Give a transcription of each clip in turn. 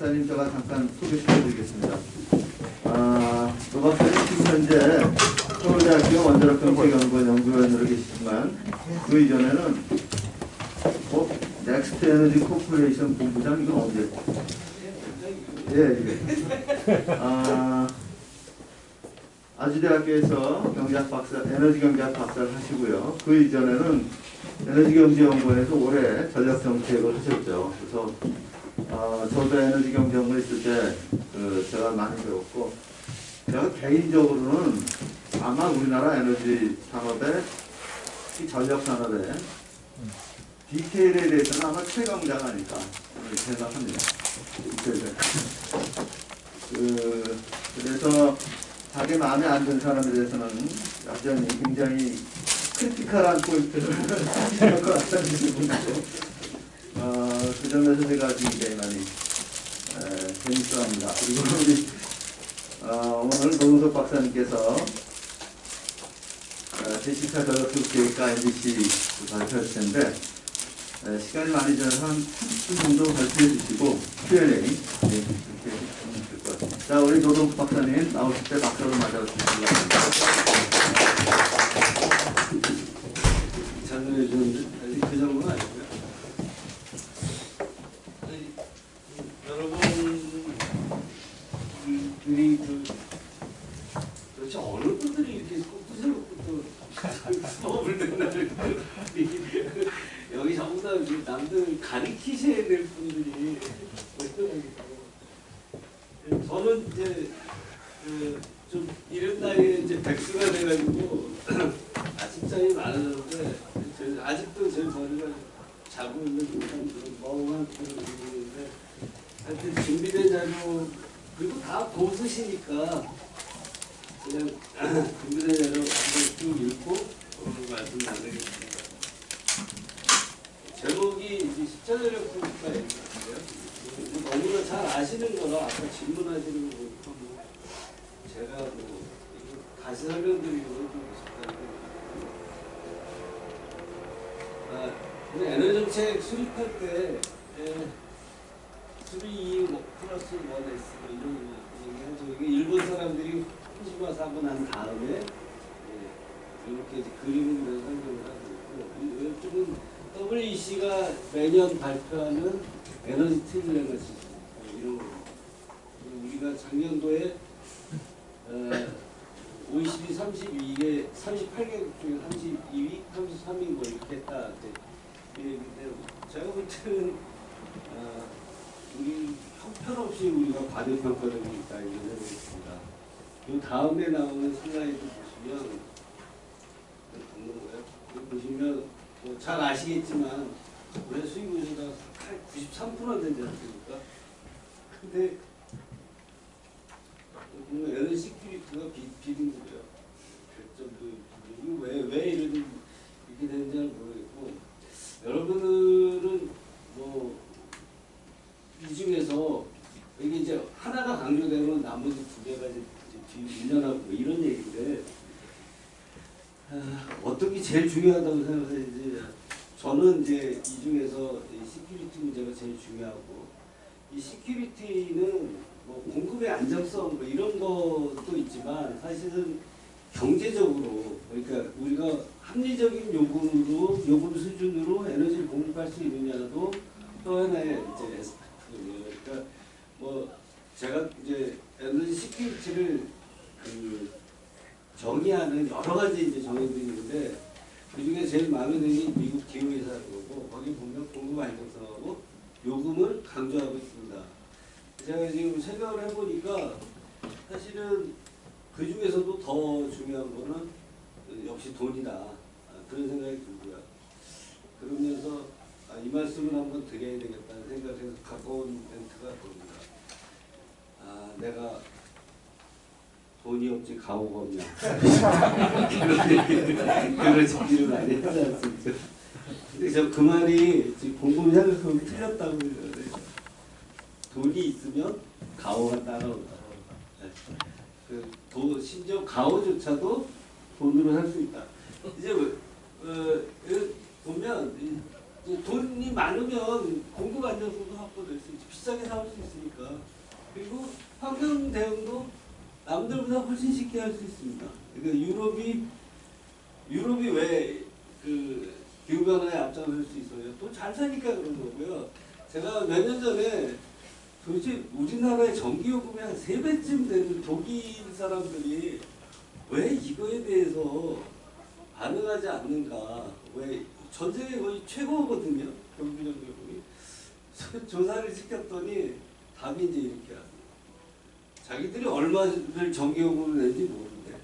박사님 제가 잠깐 소개시켜드리겠습니다. 노 박사님 지금 현재 서울대학교 원자력 정책연구원 연구위원으로 계시지만 그 이전에는 넥스트 에너지 코퍼레이션 본부장 이건 언제? 아주대학교에서 경제학 박사, 에너지 경제학 박사를 하시고요. 그 이전에는 에너지경제연구원에서 오래 전력정책을 하셨죠. 그래서 저도 에너지경제연구원 있을 때 제가 많이 배웠고, 제가 개인적으로는 아마 우리나라 에너지 산업의 이 전력 산업의 디테일에 대해서는 아마 최강자가 아닐까 생각합니다. 그래서 자기 마음에 안 드는 사람에 대해서는 여전히 굉장히 크리티컬한 포인트를 하시는 것 같다는 분이고, 그 점에서 제가 굉장히 많이 재밌어합니다. 그리고 우리 오늘 노동석 박사님께서 제14 전력수급계획과 MBC 발표할 텐데 시간이 많이 지나서 한 30분 정도 발표해 주시고 Q&A 이렇게 하면 될 것 같습니다. 자, 우리 노동석 박사님 나오실 때 박수로 맞아주시기 바랍니다. 장르에 좀 그 정도는 아니고요. 여러분들이 도대체 어느 분들이 이렇게 꾸준히 수업을 듣는 여기 전부 다 남들 가리키셔야 될 분들이 저는 이제 좀 이런 나이에 이제 백수가 돼가지고 아침잠이 많아졌는데 아직도 제 머리가 자고 있는 그런 멍한 그런 부분인데 하여튼 준비된 자료 그리고 다 보수시니까 그냥 준비된 자료 한번 쭉 읽고 말씀 나누겠습니다. 제목이 이제 십자전력 수급과인데요. 너무나 잘 아시는 거라 아까 질문하시는 거 보니까 제가 다시 설명드리고 좀 싶다는데 에너지 정책 수립할 때 수리 2 플러스 1S 이런 얘기하죠. 이게 일본 사람들이 후쿠시마 사고 난 다음에 이렇게 이제 그림을 그려서 설명을 하고 있고, 이쪽은 WEC가 매년 발표하는 에너지 트릴레너 시스템 이런 거. 우리가 작년도에 OECD 32개, 38개국 중에 32위, 33위 뭐 이렇게 했다. 제가 볼 때는 우리 형편없이 우리가 과대평가되고 있다 이런 생각이 있습니다. 그 다음에 나오는 슬라이드 보시면 뭐 잘 아시겠지만 올해 수입 우수가 93% 되지 않습니까? 근데 보면 에너지 시큐리티가 비등급이에요. 100점도 왜 이렇게 되는지 모르겠고, 여러분들은 뭐 이 중에서 이게 이제 하나가 강조되면 나머지 두 개가 이제 밀려나고 뭐 이런 얘기인데 어떤 게 제일 중요하다고 생각하는지, 저는 이제 이 중에서 이 시큐리티 문제가 제일 중요하고, 이 시큐리티는 뭐 공급의 안정성 뭐 이런 것도 있지만 사실은 경제적으로, 그러니까 우리가 합리적인 요금 수준으로 에너지를 공급할 수 있느냐도 또 하나의 이제 에스펙트예요. 그러니까 뭐 제가 이제 에너지 시큐리티를 정의하는 여러 가지 이제 정의들이 있는데, 그 중에 제일 마음에 드는 게 미국 기후회사라는 거고, 거기 보면 공급 안정성하고 요금을 강조하고 있습니다. 제가 지금 생각을 해보니까 사실은 그 중에서도 더 중요한 거는 역시 돈이다. 그런 생각이 들고요. 그러면서 이 말씀을 한번 드려야 되겠다는 생각에서 갖고 온 멘트가 겁니다. 내가 돈이 없지 가오가 없냐. 그런 얘기를 많이 하지 않습니까? 근데 저 그 말이 지금 곰곰이 생각하면 틀렸다고 그러는데, 돈이 있으면 가오가 따라온다. 심지어 가오조차도 돈으로 살 수 있다. 이제 보면 이제 돈이 많으면 공급 안정성도 확보될 수 있지. 비싸게 사올 수 있으니까. 그리고 환경 대응도 남들보다 훨씬 쉽게 할 수 있습니다. 그러니까 유럽이 왜 그 기후 변화에 앞장설 수 있어요? 또 잘 사니까 그런 거고요. 제가 몇 년 전에 도대체 우리나라의 전기요금이 한 3배쯤 되는 독일 사람들이 왜 이거에 대해서 반응하지 않는가? 왜 전 세계 거의 최고거든요. 경비 전기요금이. 조사를 시켰더니 답이 이제 이렇게 합니다. 자기들이 얼마를 전기요금을 낸지 모르는데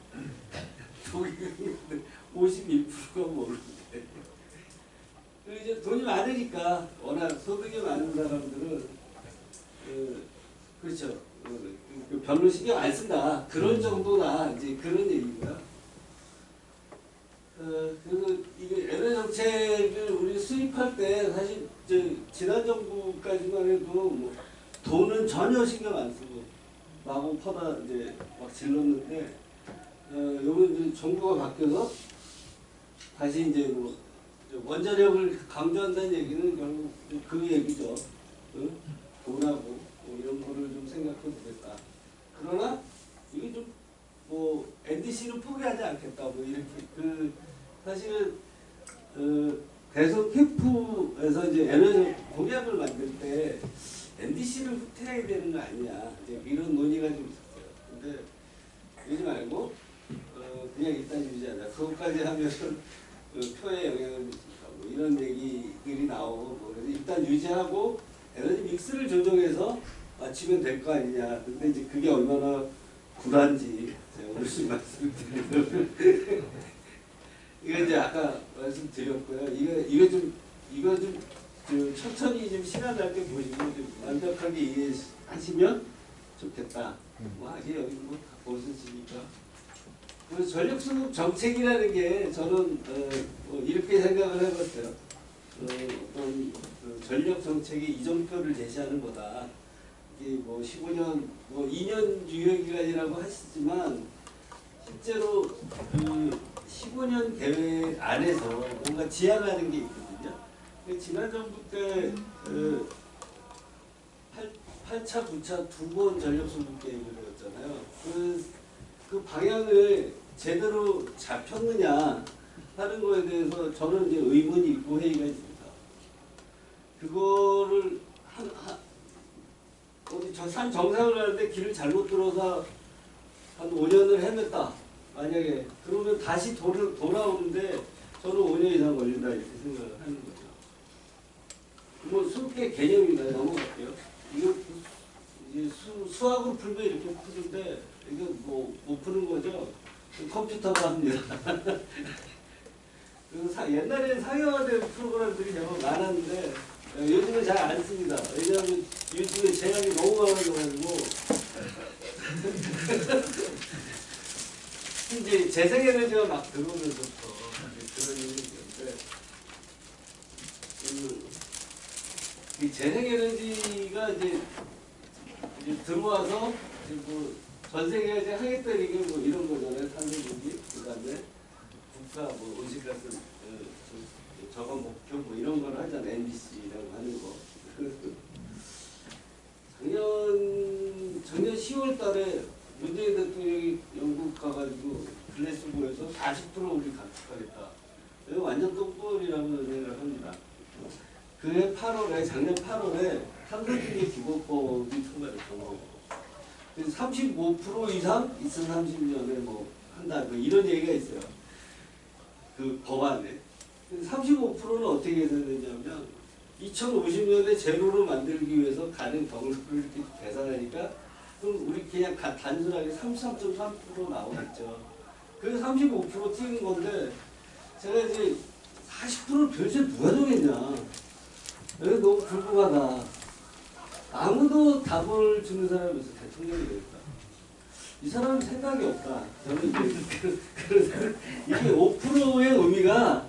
독일은 51%가 모르는데. 그리고 이제 돈이 많으니까 워낙 소득이 많은 사람들은 그렇죠. 별로 신경 안 쓴다. 그런 정도나 이제 그런 얘기고요. 그래서 이게 에너지 정책을 우리 수립할 때 사실 지난 정부까지만 해도 뭐 돈은 전혀 신경 안 쓰고 마구 퍼다 이제 막 질렀는데 요번 정부가 바뀌어서 다시 이제 뭐 원자력을 강조한다는 얘기는 결국 그 얘기죠. 돈하고 뭐 이런 거를 좀 생각해 보겠다. 그러나 이게 좀 뭐 NDC는 포기하지 않겠다. 뭐 이렇게 사실은 대선 캠프에서 이제 에너지 공약을 만들 때 NDC를 후퇴해야 되는 거 아니냐. 이제 이런 논의가 좀 있었어요. 근데 그러지 말고 그냥 일단 유지하자. 그것까지 하면 표에 영향을 미칠까. 뭐 이런 얘기들이 나오고 뭐 그래서 일단 유지하고 에너지 믹스를 조정해서 맞추면 될 거 아니냐. 근데 이제 그게 얼마나 굴한지 제가 오늘 말씀을 드리면 이거 이제 아까 말씀드렸고요. 이거 좀 천천히 좀 시간 날게 보시고 좀 완벽하게 이해하시면 좋겠다. 뭐 아직 여기 뭐 다 보셨으니까. 그래서 전력수급 정책이라는 게 저는 뭐 이렇게 생각을 해봤어요. 어떤 전력 정책의 이정표를 제시하는 거다. 이게 뭐 15년, 뭐 2년 유효기간이라고 하시지만 실제로 그 15년 계획 안에서 뭔가 지향하는 게 있거든요. 지난 정부 때 8차, 9차 두 번 전력수급 계획을 했잖아요. 그 방향을 제대로 잡혔느냐 하는 거에 대해서 저는 이제 의문이 있고 회의가 있습니다. 그거를 어디 저 산 정상을 가는데 길을 잘못 들어서 한 5년을 헤맸다. 만약에 그러면 다시 돌아오는데 저는 5년 이상 걸린다 이렇게 생각을 하는 거죠. 뭐 수학의 개념이나 넘어갈게요. 이거 이제 수학으로 풀면 이렇게 푸는데 이거 뭐 못 푸는 거죠. 컴퓨터가 합니다. 그래서 옛날에는 상용화된 프로그램들이 제법 많았는데 요즘은 잘 안 씁니다. 왜냐하면 요즘에 제약이 너무 많아져가지고 이제 재생에너지가 막 들어오면서 그런 일인데 이 재생에너지가 이제 들어와서 뭐 전 세계가 이제 하겠다는 게 뭐 이런 거잖아요. 탄소분기, 그다음에 국가 뭐 온실가스 저감 목표 뭐 이런 걸 하잖아요. NDC라고 하는 거. 작년 10월 달에 문재인 대통령이 영국 가가지고 글래스고에서 40% 우리 감축하겠다. 이거 완전 똥볼이라고 생각을 합니다. 그해 8월에, 작년 8월에 탄소중립 기본법이 통과됐던 거고. 35% 이상 2030년에 뭐 한다. 뭐 이런 얘기가 있어요. 그 법안에. 35%는 어떻게 해야 되냐면 2050년에 제로로 만들기 위해서 가는 경로를 이렇게 계산하니까 그럼 우리 그냥 단순하게 33.3% 나오겠죠. 그래서 35% 뛰는 건데 제가 이제 40%를 도대체 누가 정했냐. 여기 너무 불공하다. 아무도 답을 주는 사람이 없어. 대통령이 되겠다. 이 사람은 생각이 없다. 저는 이제 이게 5%의 의미가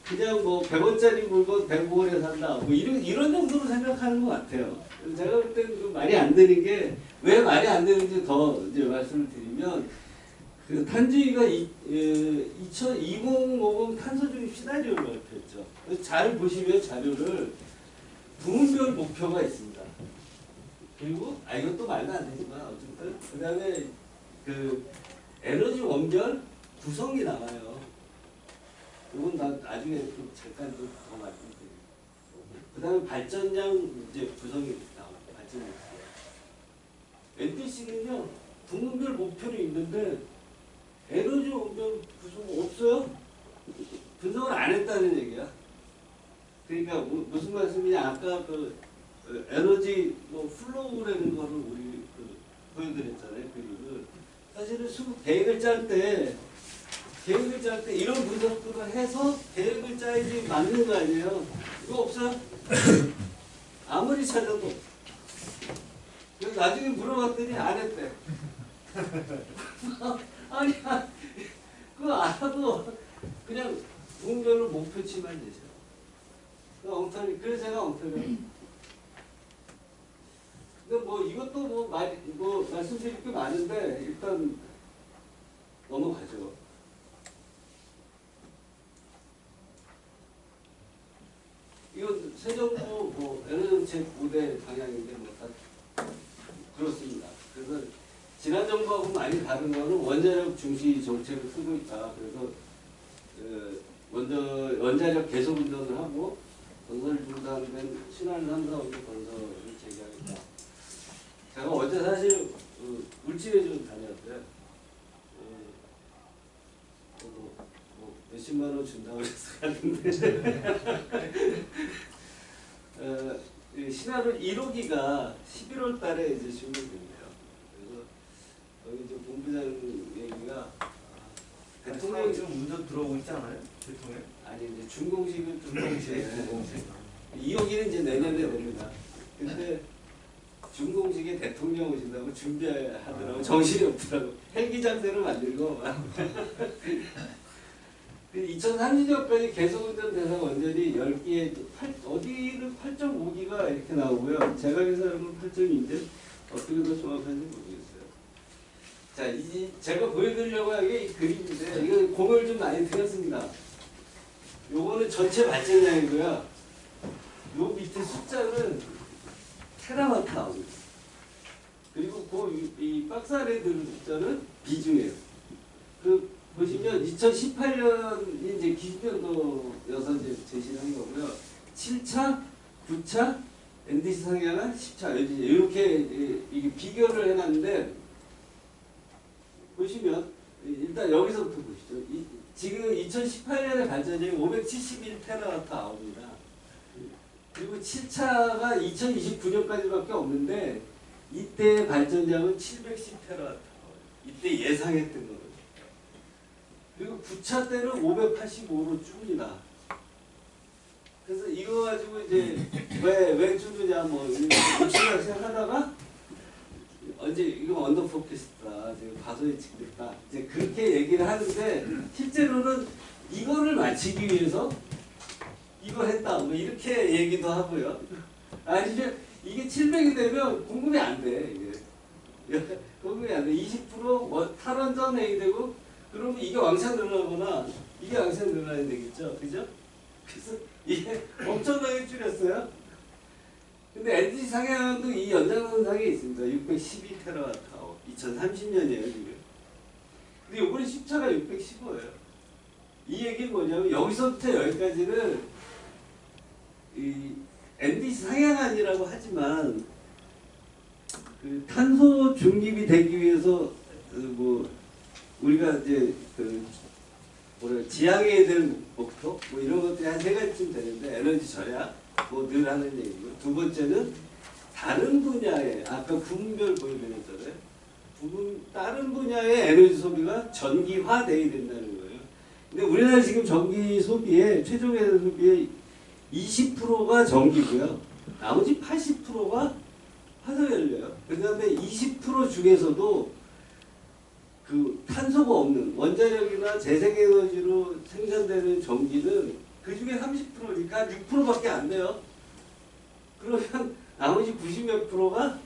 그냥 뭐 100원짜리 물건 105원에 산다. 뭐 이런 정도로 생각하는 것 같아요. 제가 볼 때는 좀 말이 안 되는 게 왜 말이 안 되는지 더 이제 말씀을 드리면 그 탄주위가 2050 탄소 중립 시나리오를 발표했죠. 잘 보시면 자료를 부문별 목표가 있습니다. 그리고 이것도 말도 안 되지만 어쨌든 그 다음에 그 에너지 원별 구성이 나와요. 이건 나중에 좀 잠깐 더 말씀드릴게요. 그 다음에 발전량 이제 구성이 나와요. 발전량. NTC는요 부문별 목표는 있는데 에너지 원별 구성 없어요? 분석을 안 했다는 얘기야. 그러니까 무슨 말씀이냐? 아까 그 에너지 뭐 플로우라는 거를 우리 보여드렸잖아요. 그림을 사실은 계획을 짤 때 이런 분석들을 해서 계획을 짜야지 맞는 거 아니에요? 이거 없어요? 아무리 찾아도. 그래서 나중에 물어봤더니 안 했대. 아니, 그거 알아도 그냥 분별로 목표치만 내죠. 엉터리, 그래서 제가 엉터리. 근데 뭐 이것도 뭐 말씀드릴 게 많은데 일단 넘어가죠. 이건 새 정부 뭐 에너지 정책 5대 방향인데 뭐 다 그렇습니다. 그래서 지난 정부하고 많이 다른 거는 원자력 중시 정책을 쓰고 있다. 그래서 원자력 계속 운전을 하고 건설 중단된 신안 3사업의 건설을 재개하겠다. 제가 어제 사실 울진에 좀 다녔어요. 뭐 몇십만 원 준다고 해서 갔는데 신안을 1호기가 11월 달에 이제 준비된대요. 그래서 여기 이제 본부장 얘기가 대통령 지금 운전 들어오고 있지 않아요? 대통령? 아니 이제 준공식은 준공식 2호기는 이제 내년에 됩니다. 근데 준공식에 대통령 오신다고 준비하더라고. 정신이 없더라고. 헬기 장대를 만들고 2030년까지 계속 운전 대상 원전이 10기에 어디를 8.5기가 이렇게 나오고요. 제가 계산한 건 8.2인데 어떻게 더 정확한지 모르겠어요. 자, 제가 보여드리려고 하는 게 이 그림인데 이거 공을 좀 많이 드렸습니다. 요거는 전체 발전량이고요. 요 밑에 숫자는 테라와트 나옵니다. 그리고 이 박스 안에 들은 숫자는 비중이에요. 보시면 2018년이 이제 기준연도여서 이제 제시한 거고요. 7차, 9차, NDC 상향한 10차 이렇게 이게 비교를 해놨는데 보시면 일단 여기서부터 보시죠. 지금 2018년에 발전량이 571테라와트-아워입니다. 그리고 7차가 2029년까지밖에 없는데 이때 발전량은 710테라와트-아워. 이때 예상했던 거예요. 그리고 9차 때는 585로 줍니다. 그래서 이거 가지고 이제 왜 주느냐 뭐 생각하다가 언제 이거 언더포켓이다, 과소에 직됐다, 이제 그렇게 얘기를 하는데 실제로는 이거를 맞추기 위해서 이걸 했다 뭐 이렇게 얘기도 하고요. 아니면 이게 700이 되면 공급이 안 돼. 이게 공급이 안 돼. 20% 탈원전 해야 되고. 그러면 이게 왕창 늘어나거나 이게 왕창 늘어나야 되겠죠, 그죠? 그래서 이게 엄청나게 줄였어요. 근데 LG 상향도 이 연장선상에 있습니다. 612테라와트-아워. 2030년이에요 지금. 근데 이번에 10차가 615예요. 이 얘기는 뭐냐면 여기서부터 여기까지는 이 NDC 상향안이라고 하지만 그 탄소 중립이 되기 위해서 뭐 우리가 이제 지향해야 될 목표 뭐 이런 것들이 한 3가지쯤 되는데 에너지 절약 뭐 늘 하는 얘기고, 두 번째는 다른 분야에 아까 부문별 보여드렸잖아요. 다른 분야의 에너지 소비가 전기화돼야 된다는 거예요. 근데 우리나라 지금 전기 소비의 최종 에너지 소비의 20%가 전기고요. 나머지 80%가 화석연료예요. 그다음에 20% 중에서도 그 탄소가 없는 원자력이나 재생에너지로 생산되는 전기는 그 중에 30%니까 6%밖에 안 돼요. 그러면 나머지 90몇 프로가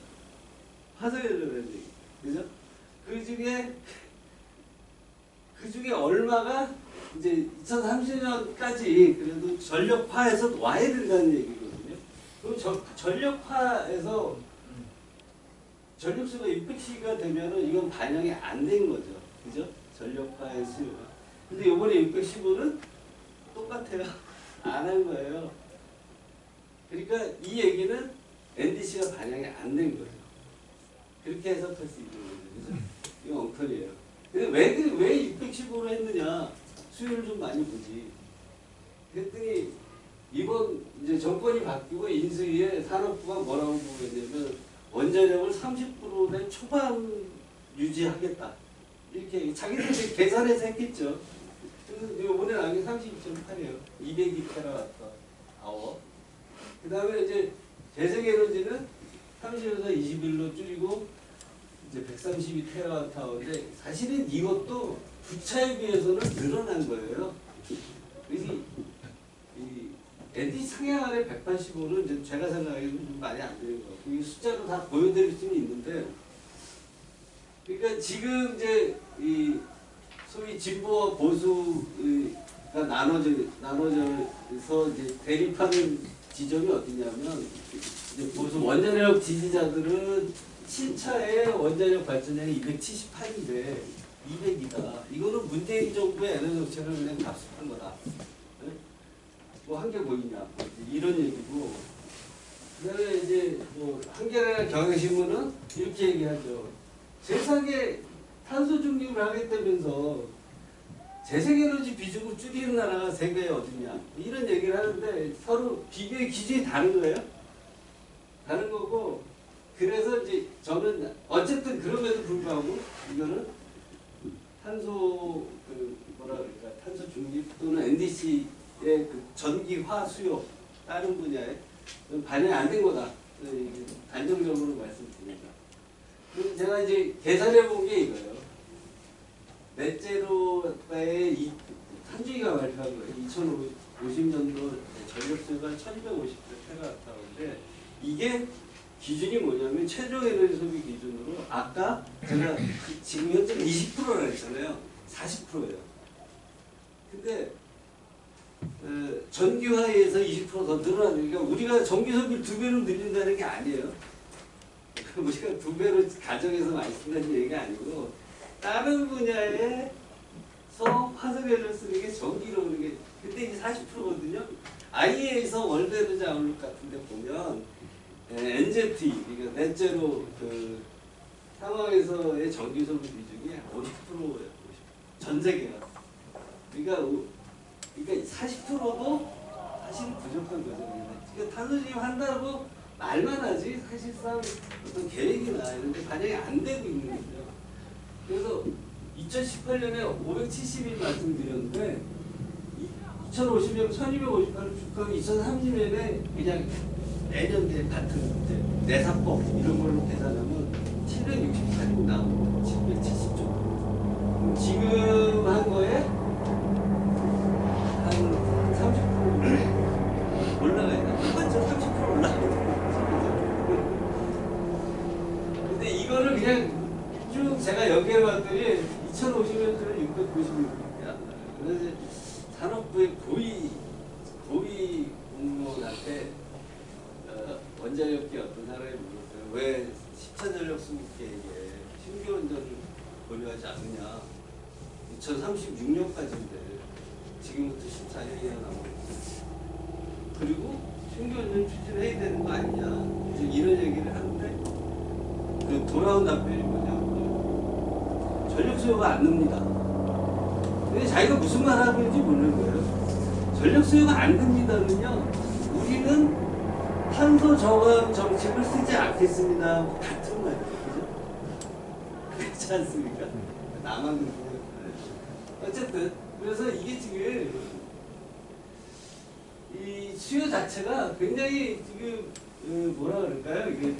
화석연료라는 얘기. 그죠? 그 중에 그 중에 얼마가 이제 2030년까지 그래도 전력화해서 와야 된다는 얘기거든요. 그럼 전력화해서 전력수가 600시가 되면은 이건 반영이 안 된 거죠. 그죠? 전력화의 수요가. 근데 이번에 615는 똑같아요. 안 한 거예요. 그러니까 이 얘기는 NDC가 반영이 안 된 거죠. 그렇게 해석할 수 있는 거죠. 그죠? 이거 엉터리예요. 근데 왜 615로 했느냐? 수요를 좀 많이 보지. 그랬더니 이번 이제 정권이 바뀌고 인수위에 산업부가 뭐라고 보겠냐면 원자력을 30%대 초반 유지하겠다. 이렇게 자기들이 계산해서 했겠죠. 그래서 이번에 나온 게 32.8이에요. 202TWh. 그 다음에 이제 재생에너지는 30에서 21로 줄이고 이제 132TWh인데 사실은 이것도 부차에 비해서는 늘어난 거예요. 그래서 이 ND 상향안의 185는 이제 제가 생각하기에는 좀 많이 안 되는 거. 이 숫자로 다 보여드릴 수는 있는데, 그러니까 지금 이제 이 소위 진보와 보수가 나눠져서 이제 대립하는 지점이 어디냐면, 이제 보수 원자력 지지자들은 신차의 원자력 발전량이 278인데 200이다. 이거는 문재인 정부의 에너지 정책을 그냥 답습한 거다. 뭐 한 개 보이냐 이런 얘기고, 그다음에 이제 뭐 한겨레나 경향신문은 이렇게 얘기하죠. 세상에 탄소 중립을 하겠다면서 재생에너지 비중을 줄이는 나라가 세계에 어딨냐 이런 얘기를 하는데 서로 비교의 기준이 다른 거예요. 다른 거고, 그래서 이제 저는 어쨌든 그럼에도 불구하고 이거는 탄소 뭐라 그럴까, 탄소 중립 또는 NDC의 그 전기화 수요 다른 분야에 반영이 안 된 거다. 단정적으로 말씀드립니다. 그럼 제가 이제 계산해 본 게 이거예요. 넷제로의 한주기가 발표한 거예요. 2050년도 전력 수요가 1250TWh인데 이게 기준이 뭐냐면 최종 에너지 소비 기준으로 아까 제가 지금 현재 20%라 했잖아요. 40%예요. 근데 전기화에서 20% 더 늘어나니까 우리가 전기 소비를 2배로 늘린다는 게 아니에요. 우리가 2배로 가정에서 많이 쓴다는 얘기가 아니고 다른 분야에서 화석연료 쓰는 게 전기로 오는 게 그때 이제 40%거든요. IEA에서 월드 에너지 아웃룩 같은 데 보면 NZT, 그러니까 넷제로 그 상황에서의 전기 소비 비중이 50%예요. 전 세계가. 그러니까 40%도 사실은 부족한 거죠. 그러니까 탄소 중립 한다고 말만 하지 사실상 어떤 계획이나 이런 게 반영이 안 되고 있는 거죠. 그래서 2018년에 570일 말씀드렸는데 2050년 1258을 축하하고 2030년에 그냥 내년에 같은 이제 내사법 이런 걸로 계산하면 768이 나옵니다. 770조. 지금 한 거에 한 30% 올라가야 돼. 맞죠? 30% 올라가야 돼. 근데 이거를 그냥 쭉 제가 연결해봤더니 2050년도는 696밖에 안 나요. 그래서 산업부의 고위 공무원한테 원자력계 어떤 사람이 물었어요. 왜 10차 전력 수급 계획에 신규 원전을 보류하지 않느냐. 2036년까지인데 지금부터 14년이나 남았고 그리고 신규 원전 추진을 해야 되는 거 아니냐. 이런 얘기를 하는데 그 돌아온 답변이 뭐냐. 전력 수요가 안 늡니다. 근데 자기가 무슨 말 하고 있는지 모르는 거예요. 전력 수요가 안 늡니다는요. 우리는 탄소 저감 정책을 쓰지 않겠습니다. 같은 말이에요. 그죠? 그렇지 않습니까? 나만 그렇게. 어쨌든, 그래서 이게 지금, 이 수요 자체가 굉장히 지금, 뭐라 그럴까요? 이게,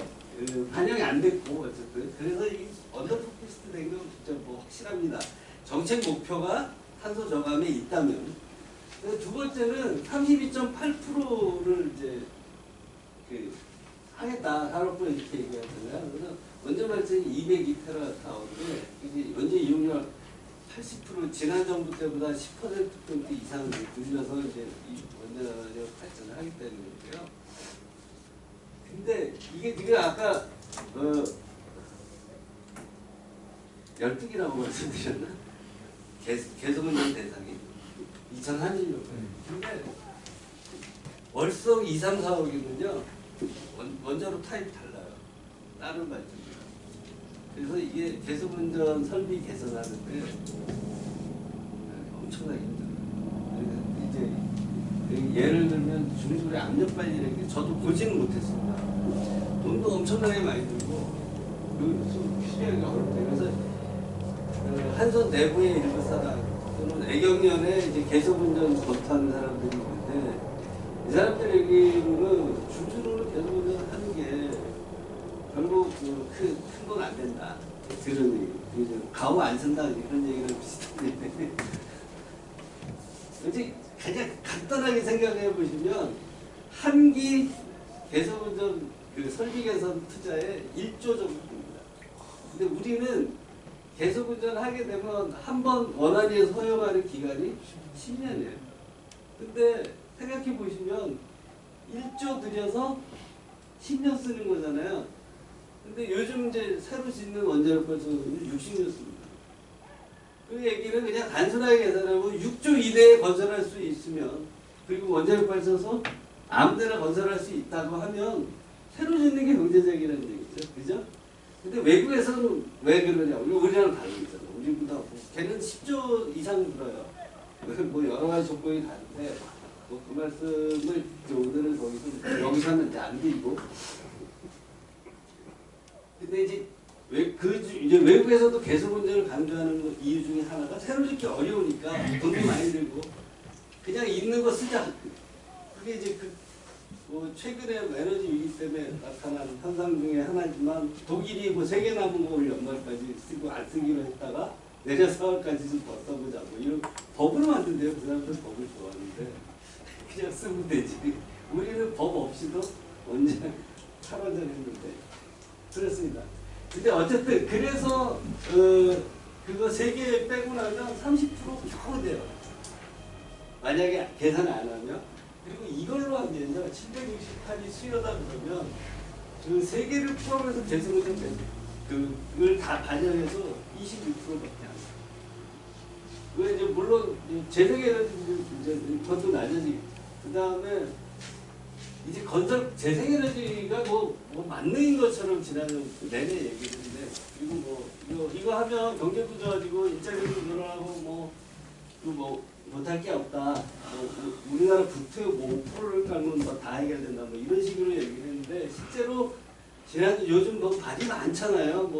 반영이 안 됐고, 어쨌든. 그래서 이 언더포캐스트 된 건 진짜 뭐 확실합니다. 정책 목표가 탄소 저감에 있다면. 두 번째는 32.8%를 이제, 하겠다. 산업부가 이렇게 얘기하잖아요. 그래서 원전 발전이 202TWh인데, 이제 원전 이용률 80% 지난 정부 때보다 10%포인트 이상 늘려서 이제 이 원자력을 발전을 하기 때문인데요. 근데 이게 지금 아까 12기라고 말씀드렸나? 계속운전 대상이 2030년. 근데 월성 2, 3, 4호기는요 원자로 타입이 달라요. 다른 발전기랑. 그래서 이게 계속운전 설비 개선하는데 엄청나게 힘들어요. 이제 예를 들면 중소리 압력 발전이라는 게 저도 보지는 못했습니다. 돈도 엄청나게 많이 들고 그 수리하기가 어렵대요. 그래서 한선 내부의 일부 사람 또는 애경련에 이제 계속운전 못하는 사람들이 있는데 이 사람들 얘기로는 중수로는 계속운전 하는 게 결국 큰 건 안 된다. 들으니 가오 안 쓴다 이런 얘기를 비슷한데 이제 그냥 간단하게 생각해 보시면 한기 계속운전 그 설비 개선 투자에 1조 정도 됩니다. 근데 우리는 계속운전 하게 되면 한 번 원안위에서 허용하는 기간이 10년이에요. 근데 생각해 보시면 1조 들여서 10년 쓰는 거잖아요. 근데 요즘 이제 새로 짓는 원자력 발전소는 60년 씁니다. 그 얘기는 그냥 단순하게 계산하고 6조 이내에 건설할 수 있으면 그리고 원자력 발전소 아무데나 건설할 수 있다고 하면 새로 짓는 게 경제적이라는 얘기죠. 그죠? 근데 외국에서는 왜 그러냐? 우리랑 다르잖아. 우리보다 걔는 10조 이상 들어요. 뭐 여러 가지 조건이 다른데 뭐 그 말씀을 오늘은 거기서 여기서는 이제 안 드리고. 근데 이제 이제 외국에서도 계속운전을 강조하는 이유 중에 하나가 새로 짓기 어려우니까 돈도 많이 들고 그냥 있는 거 쓰자. 그게 이제 최근에 에너지 위기 때문에 나타난 현상 중에 하나지만 독일이 뭐 세계 남은 거 올 연말까지 쓰고 안 쓰기로 했다가 내년 4월까지 좀 더 써보자 뭐 이런 법을 만든대요. 그 사람들 법을 좋아하는데 그냥 쓰면 되지. 우리는 법 없이도 언제 탈원전했는데 그렇습니다. 근데 어쨌든 그래서 그거 3개 빼고 나면 30% 겨우 돼요. 만약에 계산 안 하면. 그리고 이걸로 하면요 768이 수요다 그러면 그 3개를 포함해서 계속운전 그걸 다 반영해서 26%밖에 안 돼요. 그 이제 물론 재생에너지 이제 그것도 낮아지고 그 다음에 이제 건설 재생에너지가 뭐 만능인 것처럼 지나는 내내 얘기했는데 그리고 이거 하면 경제도 좋아지고 일자리도 늘어나고 못할 게 없다. 우리나라 국토의 5%를 깔면 다 해결된다. 뭐 이런 식으로 얘기를 했는데 실제로 요즘 발이 많잖아요.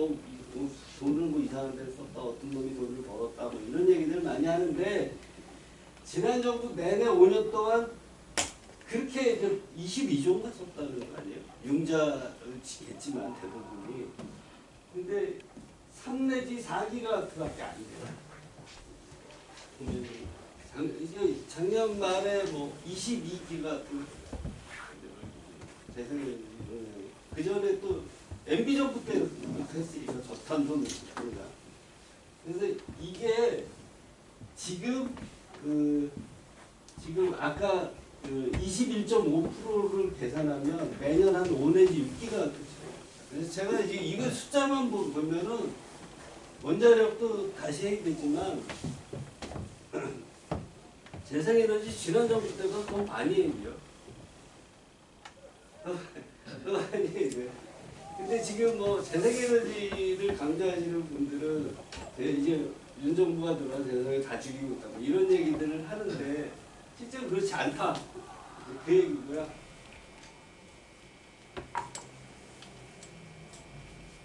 돈을 이상한 데 썼다. 어떤 놈이 돈을 벌었다. 뭐 이런 얘기들 많이 하는데 지난 정부 내내 5년 동안 그렇게 이제 22조인가 썼다는 거 아니에요? 융자겠지만 대부분이. 근데 3 내지 4기가와트밖에 안 돼요. 작년 말에 22기가 재생에너지 그 전에 또 MB 정부 때 했으니까 저탄소 그러다. 그래서 이게 지금 아까 21.5%를 계산하면 매년 한 5 내지 6기가 그래서 제가 이제 이거 숫자만 보면은 원자력도 다시 해야 되지만 재생에너지 지난 정부 때가 더 많이 해요. 더 많이 해요. 근데 지금 재생에너지를 강조하시는 분들은 이제 윤 정부가 들어와서 재생을 다 죽이고 있다 이런 얘기들을 하는데 실제로 그렇지 않다. 그 얘기고요.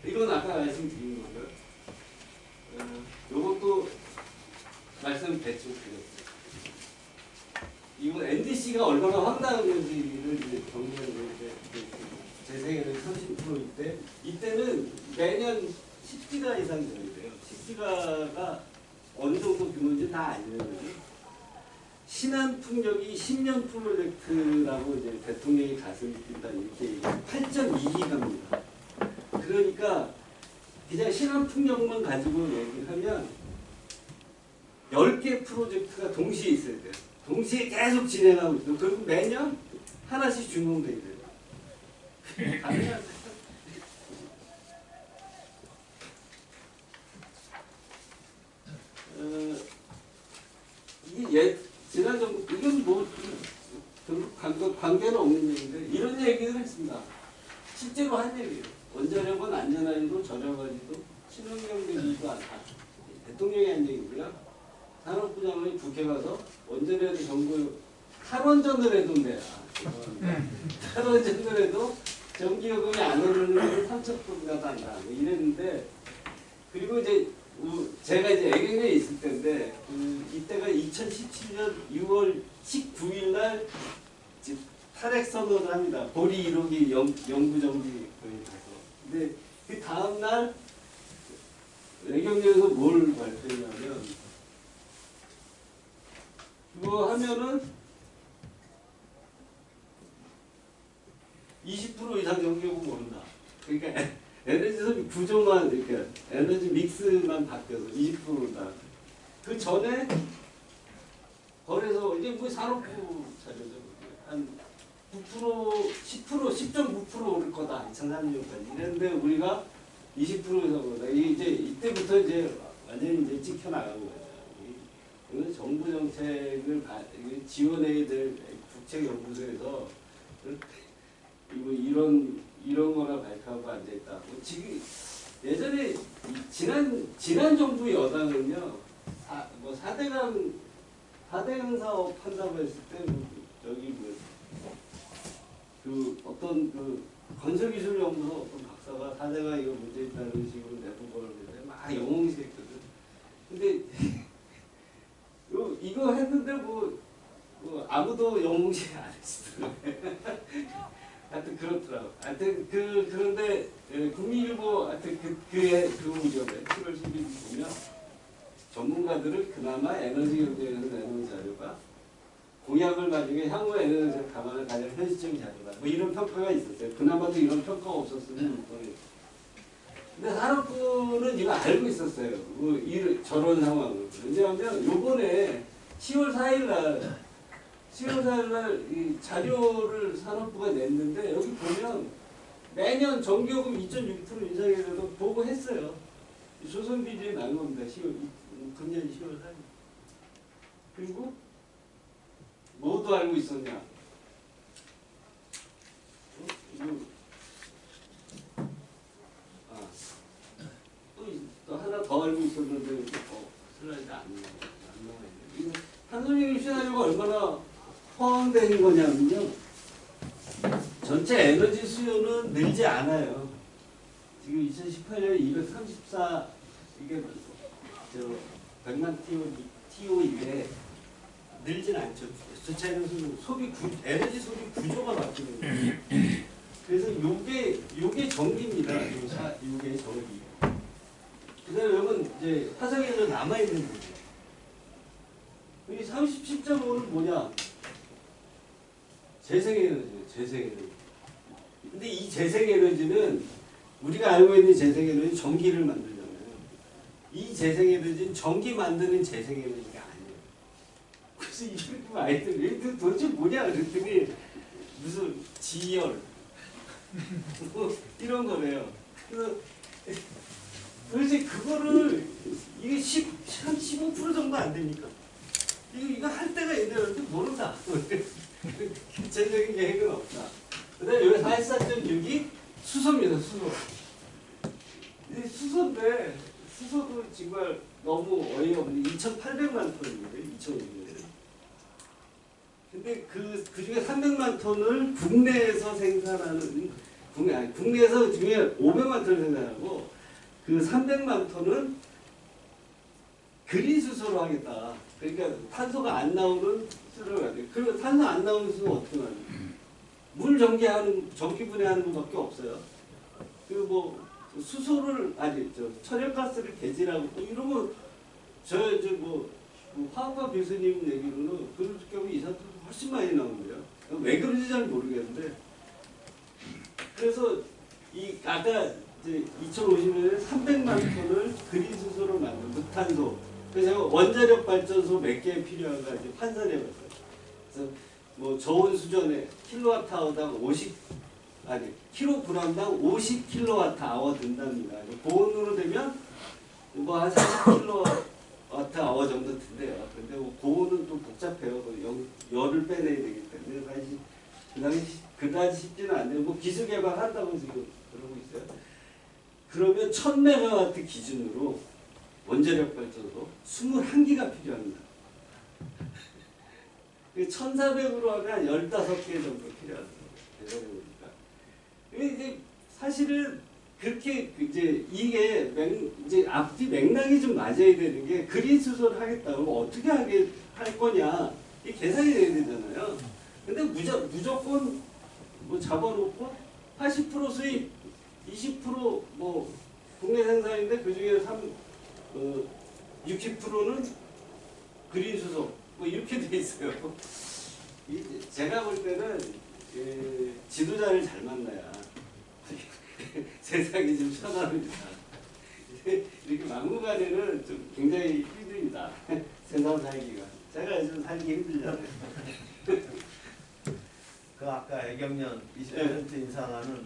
이건 아까 말씀드린 거고요. 요것도 말씀 대충 드렸어요. 이건 NDC가 얼마나 황당한 건지를 이제 정리하는데 재생에너지 30%일 때 이때는 매년 10기가 이상 들어있대요. 10기가가 어느 정도 규모인지 다 알려요. 신한풍력이 10년 프로젝트라고 이제 대통령이 가슴이 뛴다 이렇게 8.2기가입니다. 그러니까 그냥 신한풍력만 가지고 얘기를 하면 10개 프로젝트가 동시에 있어야 돼요. 동시에 계속 진행하고 있어요. 그리고 매년 하나씩 준공돼야 돼요. 가능하죠. 이게 지난 정부 이건 뭐 관계는 없는 얘기인데 이런 얘기를 했습니다. 실제로 한 얘기예요. 원자력은 안전하지도 저렴하지도 친환경적이지도 않다. 대통령이 한 얘기고요. 산업부 장관이 국회 가서 원자력의 정부 탈원전을 해도 돼요. 탈원전을 해도 전기요금이 안 오르는 건 3,000%가 단다. 뭐 이랬는데 그리고 이제 제가 이제 애경에 있을 때인데 이때가 2017년 6월 19일 날 탈핵 선언을 합니다. 보리 1호기 영구정지 가서. 근데 그 다음 날 애경에서 뭘 발표했냐면 그거 하면은 20% 이상 전기요금 오른다. 그러니까 에너지 소비 구조만 이렇게 에너지 믹스만 바뀌어서 20%다. 그 전에 거래소 이제 뭐 산업부 자료죠. 한 9%, 10%, 10.9% 오를 거다. 2030년까지 이랬는데 우리가 20%에서 보다. 이제 이때부터 이제 완전히 이제 찍혀 나간 거죠. 이건 정부 정책을 지원해야 될 국책연구소에서 그리고 이런 거나 발표하고 앉아있다. 뭐 지금 예전에 지난 정부 여당은요, 4대강 사업 한다고 했을 때, 어떤 건설기술연구소 어떤 박사가 4대강 이거 문제 있다는 식으로 내보고를 했는데 막 영웅시 했거든. 근데 이거 했는데 뭐 아무도 영웅시 안 했어요. 하여튼 그렇더라고. 하여튼 그런데 국민일보 하여튼 그 무렵에 7월 10일 보면 전문가들은 그나마 에너지 경제에서 내놓은 자료가 공약을 가지고 향후 에너지 감안을 가장 현실적인 자료다. 뭐 이런 평가가 있었어요. 그나마도 이런 평가가 없었으면 모르겠어요. 근데 산업부는 이거 알고 있었어요. 뭐 저런 상황을. 왜냐하면 요번에 10월 4일 날 이 자료를 산업부가 냈는데 여기 보면 매년 전기요금 2.6% 인상해서 보고했어요. 조선비주에 나온 겁니다. 금년 10월 4일. 그리고 뭐도 알고 있었냐? 또 하나 더 알고 있었는데 슬라이드 안 나와있네. 한솔님 시나리오가 얼마나 포함된 거냐면요. 전체 에너지 수요는 늘지 않아요. 지금 2018년에 234 이게 100만 TO인데 늘진 않죠. 전체 에너지 소비 구조가 바뀌는 거예요. 그래서 요게 전기입니다. 요게 전기. 그다음에 여기는 이제 화석에서 남아 있는 거죠. 이 37.5는 뭐냐? 재생에너지예요. 재생에너지. 근데 이 재생에너지는 우리가 알고 있는 재생에너지 전기를 만들잖아요. 이 재생에너지는 전기 만드는 재생에너지가 아니에요. 그래서 이렇게 아이들 도대체 뭐냐 그랬더니 무슨 지열 뭐 이런 거래요. 그래서 도대체 그거를 이게 한 15% 정도 안 됩니까? 이거 할 때가 얘들한테 모른다. 구체적인 계획은 없다. 그 다음에 여기 44.6이 수소입니다. 수소. 이 수소인데 수소도 정말 너무 어이없는 2,800만 톤입니다. 2005년에. 근데 그 중에 300만 톤을 국내에서 생산하는 국내에서 중에 500만 톤을 생산하고 그 300만 톤은 그린 수소로 하겠다. 그러니까 탄소가 안 나오는 수소를 해야 돼. 그리고 탄소 안 나오는 수소는 어떻게 하냐? 물 전기 분해하는 것밖에 없어요. 그리고 뭐 수소를 천연가스를 개질하고 또 이러면 뭐 화학과 교수님 얘기로는 그럴 경우 이산화탄소 훨씬 많이 나오는데요. 왜 그런지 잘 모르겠는데. 그래서 아까 이제 2050년에 300만 톤을 그린 수소로 만든 무탄소 그래서 제가 원자력 발전소 몇 개 필요한가 이제 환산해봤어요. 그래서 뭐 저온 수전에 킬로와트아워당 1kg당 50kWh 든답니다. 고온으로 되면 뭐 한 40kWh 정도 든대요. 근데 뭐 고온은 또 복잡해요. 열을 빼내야 되기 때문에 그다지 쉽지는 않네요. 뭐 기술 개발한다고 지금 그러고 있어요. 그러면 1000MW 기준으로 원자력 발전소 21기가 필요합니다. 1400으로 하면 15개 정도 필요하죠. 계산해보니까. 이제 사실은 그렇게 이제 이게 이제 앞뒤 맥락이 좀 맞아야 되는 게 그린 수소를 하겠다고 어떻게 할 거냐 이 계산이 돼야 되잖아요. 근데 무조건 뭐 잡아놓고 80% 수입, 20%뭐 국내 생산인데 그 중에 60%는 그린 수소 뭐 이렇게 돼 있어요. 제가 볼 때는 지도자를 잘 만나야 세상이 좀 편합니다. 이렇게 막무가내는 좀 굉장히 힘듭니다. 세상 살기가. 제가 요즘 살기 힘들잖아요. 그 아까 애경련 20% 인상하는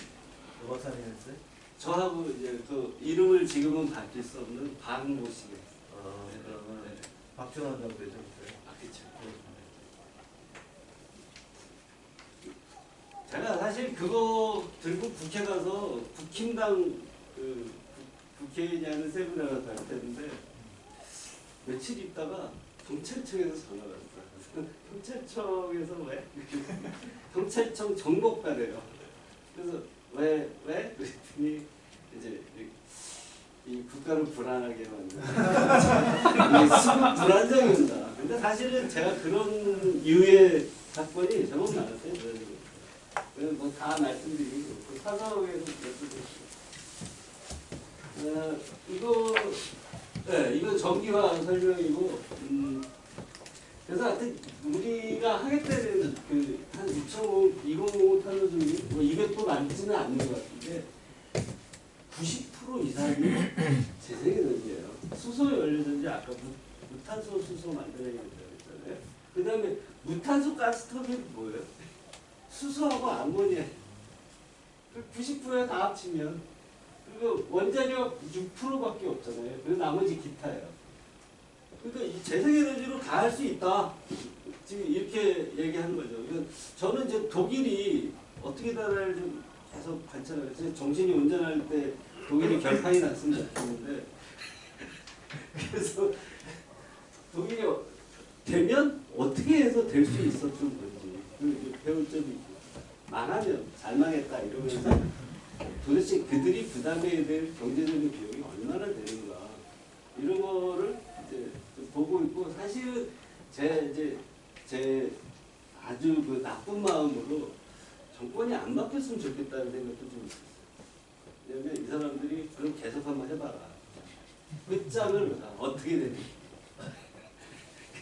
그 박사님 했어요? 저하고 이제 그 이름을 지금은 바뀔 수 없는 박모 씨가 그러면 박준원 정도 되죠? 그렇죠. 제가 사실 그거 들고 국회 가서 국힘당 그 국회의원이 세미나 가서 발표했는데 며칠 있다가 경찰청에서 전화가 왔어요. 경찰청에서 왜? 경찰청 정복받아요. 그래서 왜? 그랬더니 이제 이 국가를 불안하게 만드는 수급 불안정입니다. 근데 사실은 제가 그런 유의 사건이 제법 많았어요. 뭐 다 말씀드리고 그 사사회에서 이거 정기화 설명이고 그래서 하여튼 우리가 하겠다는 그한 2005 탄소중립 뭐 200도 남지는 않는 것 같은데 90% 이상이 재생에너지예요. 수소 연료전지 아까 무탄소 수소 만들어야 된다고 했잖아요. 그 다음에 무탄소 가스터빈 뭐예요? 수소하고 암모니아 90%에 다 합치면 그리고 원자력 6%밖에 없잖아요. 그리고 나머지 기타예요. 그러니까 이 재생에너지로 다 할 수 있다. 지금 이렇게 얘기하는 거죠. 저는 이제 독일이 어떻게 다를 좀 계속 관찰을 했어요. 정신이 운전할 때 독일이 결판이 났으면 좋겠는데 그래서 독일이 되면 어떻게 해서 될 수 있었던 건지 배울 점이 있고 망하면 잘 망했다 이러면서 도대체 그들이 부담해야 될 경제적인 비용이 얼마나 되는가 이런 거를 이제 보고 있고 사실은 제 아주 그 나쁜 마음으로 정권이 안 바뀌었으면 좋겠다는 생각도 좀 있었어요. 왜냐면 이 사람들이 그럼 계속 한번 해봐라. 끝장을 어떻게 되는지.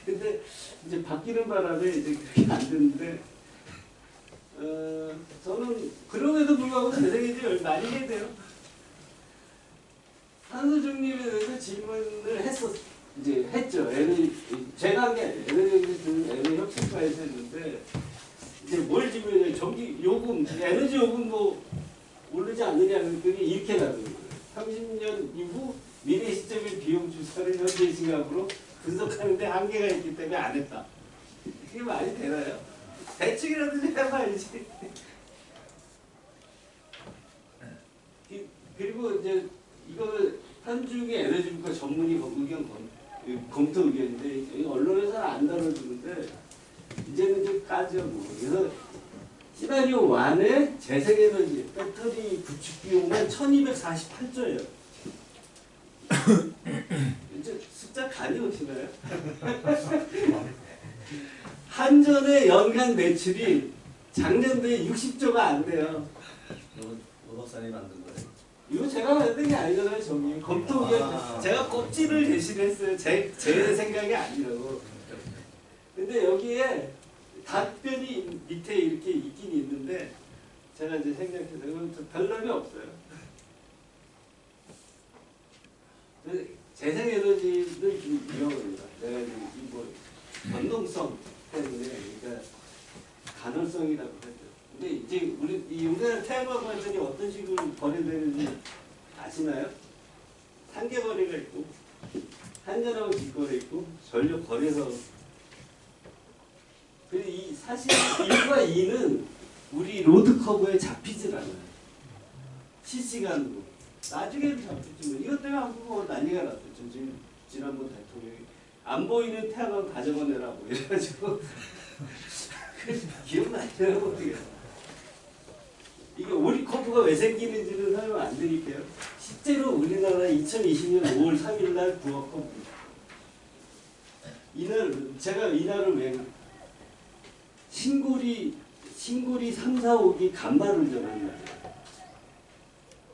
근데 이제 바뀌는 바람에 이제 그게 안 되는데 저는 그럼에도 불구하고 재생에너지 많이 해야 돼요. 탄소 중립에 대해서 질문을 했죠. 제가 한 게 에너지 혁신과에서 했는데 이제 뭘 질문해? 전기 요금, 에너지 요금 뭐 오르지 않느냐 그랬더니 이렇게 나오는 거예요. 30년 이후 미래 시점의 비용 주사를 현재 시각으로 분석하는데 한계가 있기 때문에 안 했다. 이게 말이 되나요? 대책이라도 좀 해봐야지. 그리고 이제 이거 한중의 에너지국가 전문의 검토 의견인데 언론에서는 안 다뤄주는데 이제는 좀 까지하고 그래서 시나리오 1의 재생에너지 배터리 구축 비용은 1248조예요. 이제 숫자 간이 오시나요? 한전의 연간 매출이 작년도에 60조가 안 돼요. 노 박사님 만든 거예요? 이거 제가 만든 게 아니잖아요, 저기. 검토 의견. 제가 껍질을 대신했어요. 제 생각이 아니라고. 근데 여기에 답변이 밑에 이렇게 있긴 있는데 제가 이제 생각해서 별남이 없어요. 재생에너지를 좀 이용합니다. 내가 이뭐 변동성 때문에 그러니까 가능성이라고 하죠. 근데 이제 우리나라 태양광 발전이 어떤 식으로 거래되는지 아시나요? 상계 거래가 있고 한전하고 직거래 있고 전력 거래소. 그래서 이 사실 1과 2는 우리 로드 커브에 잡히질 않아요. 실시간으로. 나중에는 잡혔지 뭐. 이것 때문에 한번 난리가 났었죠. 지난번 대통령이 안 보이는 태양광 가져가내라고 이래가지고 기억나시나요? 모르겠어요. 이게 오리 커브가 왜 생기는지는 설명 안 드릴게요. 실제로 우리나라 2020년 5월 3일 날 9억 커브. 제가 이날을 왜 신고리 3, 4, 5기 간발을 전한 거예요.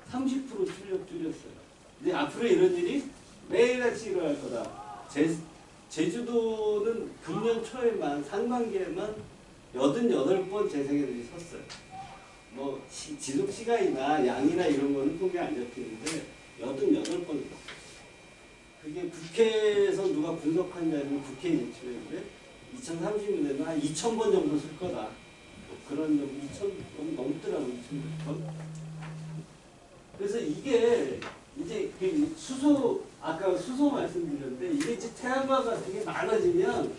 30% 출력 줄였어요. 근데 앞으로 이런 일이 매일같이 일어날 거다. 제주도는 금년 초에만 상반기에만 88번 재생에너지 섰어요. 뭐 지속 시간이나 양이나 이런 거는 통계 안 잡히는데 88번. 그게 국회에서 누가 분석한 게 아니고 국회에 제출했는데 2030년에는 한 2,000번 정도 쓸 거다. 뭐 그런 정도 2,000번 넘더라고 2,000번. 그래서 이게 이제 그 아까 수소 말씀드렸는데 이게 이제 태양광 같은 게 많아지면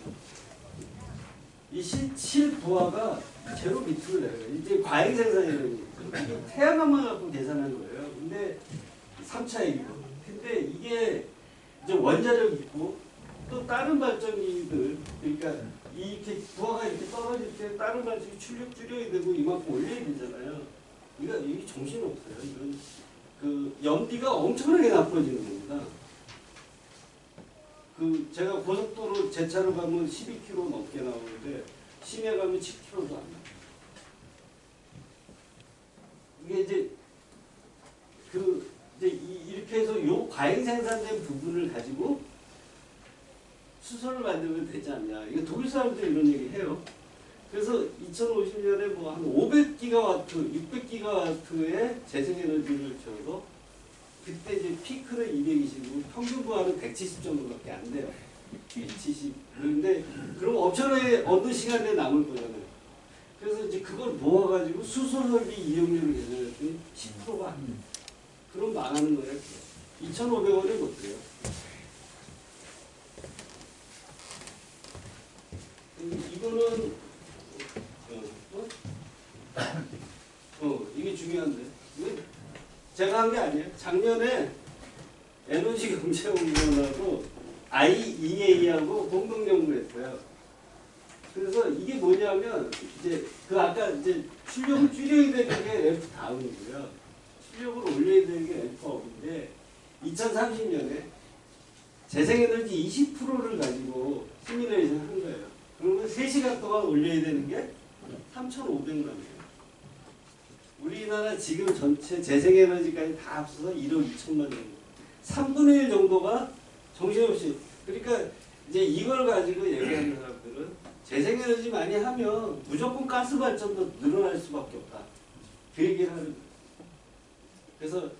이 실부하가 제로 밑으로 내려가요. 이제 과잉 생산이라는 게 태양광만 갖고 계산한 거예요. 근데 3차이고. 근데 이게 이제 원자력 있고 또 다른 발전기들 그러니까 이렇게 부하가 이렇게 떨어질 때 다른 발전기 출력 줄여야 되고 이만큼 올려야 되잖아요. 이게 정신 없어요. 이건 그 연비가 엄청나게 나빠지는 겁니다. 제가 고속도로 제 차로 가면 12km 넘게 나오는데 시내 가면 10km도 안 나와요. 이게 이제 이렇게 해서 요 과잉 생산된 부분을 가지고 수소를 만들면 되지 않냐. 이거 독일 사람들이 이런 얘기 해요. 그래서 2050년에 뭐 한 500기가와트, 600기가와트의 재생에너지를 줘서 그때 이제 피크는 220이고 평균 부하는 170 정도밖에 안 돼요. 170. 그런데 그럼 엄청나게 어느 시간에 남을 거잖아요. 그래서 이제 그걸 모아가지고 수소 설비 이용률을 계산했더니 10%가 안 돼요. 그럼 망하는 거예요. 2,500원이 못 돼요. 이거는 이게 중요한데 제가 한 게 아니에요. 작년에 에너지경제연구원하고 IEA하고 공동 연구했어요. 그래서 이게 뭐냐면 이제 아까 이제 출력을 줄여야 되는 게 F 다운이고요. 출력을 올려야 되는 게 F 업인데 2030년에 재생에너지 20%를 가지고 시뮬레이션 한 거예요. 그러면 3시간 동안 올려야 되는 게 3,500g이에요. 우리나라 지금 전체 재생에너지까지 다 합쳐서 1억 2천만 정도. 3분의 1 정도가 정신없이. 그러니까 이제 이걸 가지고 얘기하는 사람들은 재생에너지 많이 하면 무조건 가스 발전도 늘어날 수밖에 없다. 그 얘기를 하는 거예요. 그래서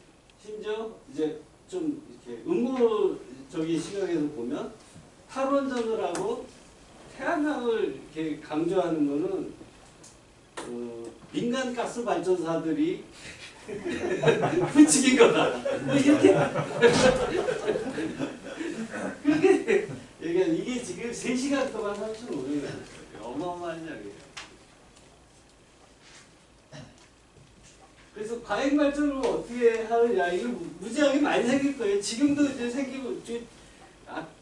심지어 이제 좀 이렇게 음모적인 시각에서 보면 탈원전을 하고 태양광을 이렇게 강조하는 거는 민간 가스 발전사들이 부추긴 거다. 뭐 이렇게 그렇게 얘기하는 이게 지금 3시간 동안 3,500원 어마어마한 양이에요. 그래서 과잉 발전을 어떻게 하느냐 이거 무지하게 많이 생길 거예요. 지금도 이제 생기고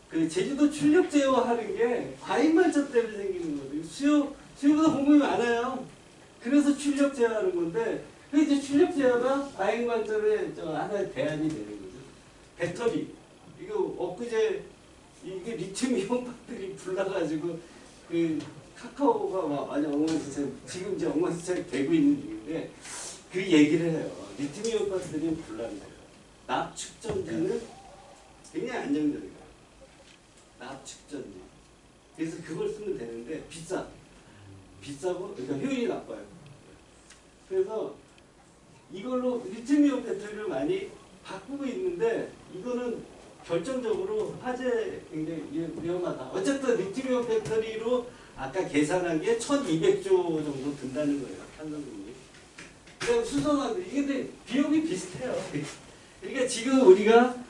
그 제주도 출력 제어하는 게 과잉 발전 때문에 생기는 거거든요. 수요보다 공급이 많아요. 그래서 출력 제어하는 건데 그 이제 출력 제어가 과잉 발전의 하나의 대안이 되는 거죠. 배터리 이거 엊그제 이게 리튬이온 배터리 불나가지고 그 카카오가 막 완전 엉망진창 지금 이제 엉망진창 되고 있는 중인데 그 얘기를 해요. 리튬이온 배터리는 불난대요. 납축전지는 굉장히 안정적이에요. 납축전지. 그래서 그걸 쓰면 되는데 비싸고 그러니까 효율이 나빠요. 그래서 이걸로 리튬이온 배터리를 많이 바꾸고 있는데 이거는 결정적으로 화재 굉장히 위험하다. 어쨌든 리튬이온 배터리로 아까 계산한 게 1200조 정도 든다는 거예요. 탄소중이. 그다음 수소가 이게 근데 비용이 비슷해요. 그러니까 지금 우리가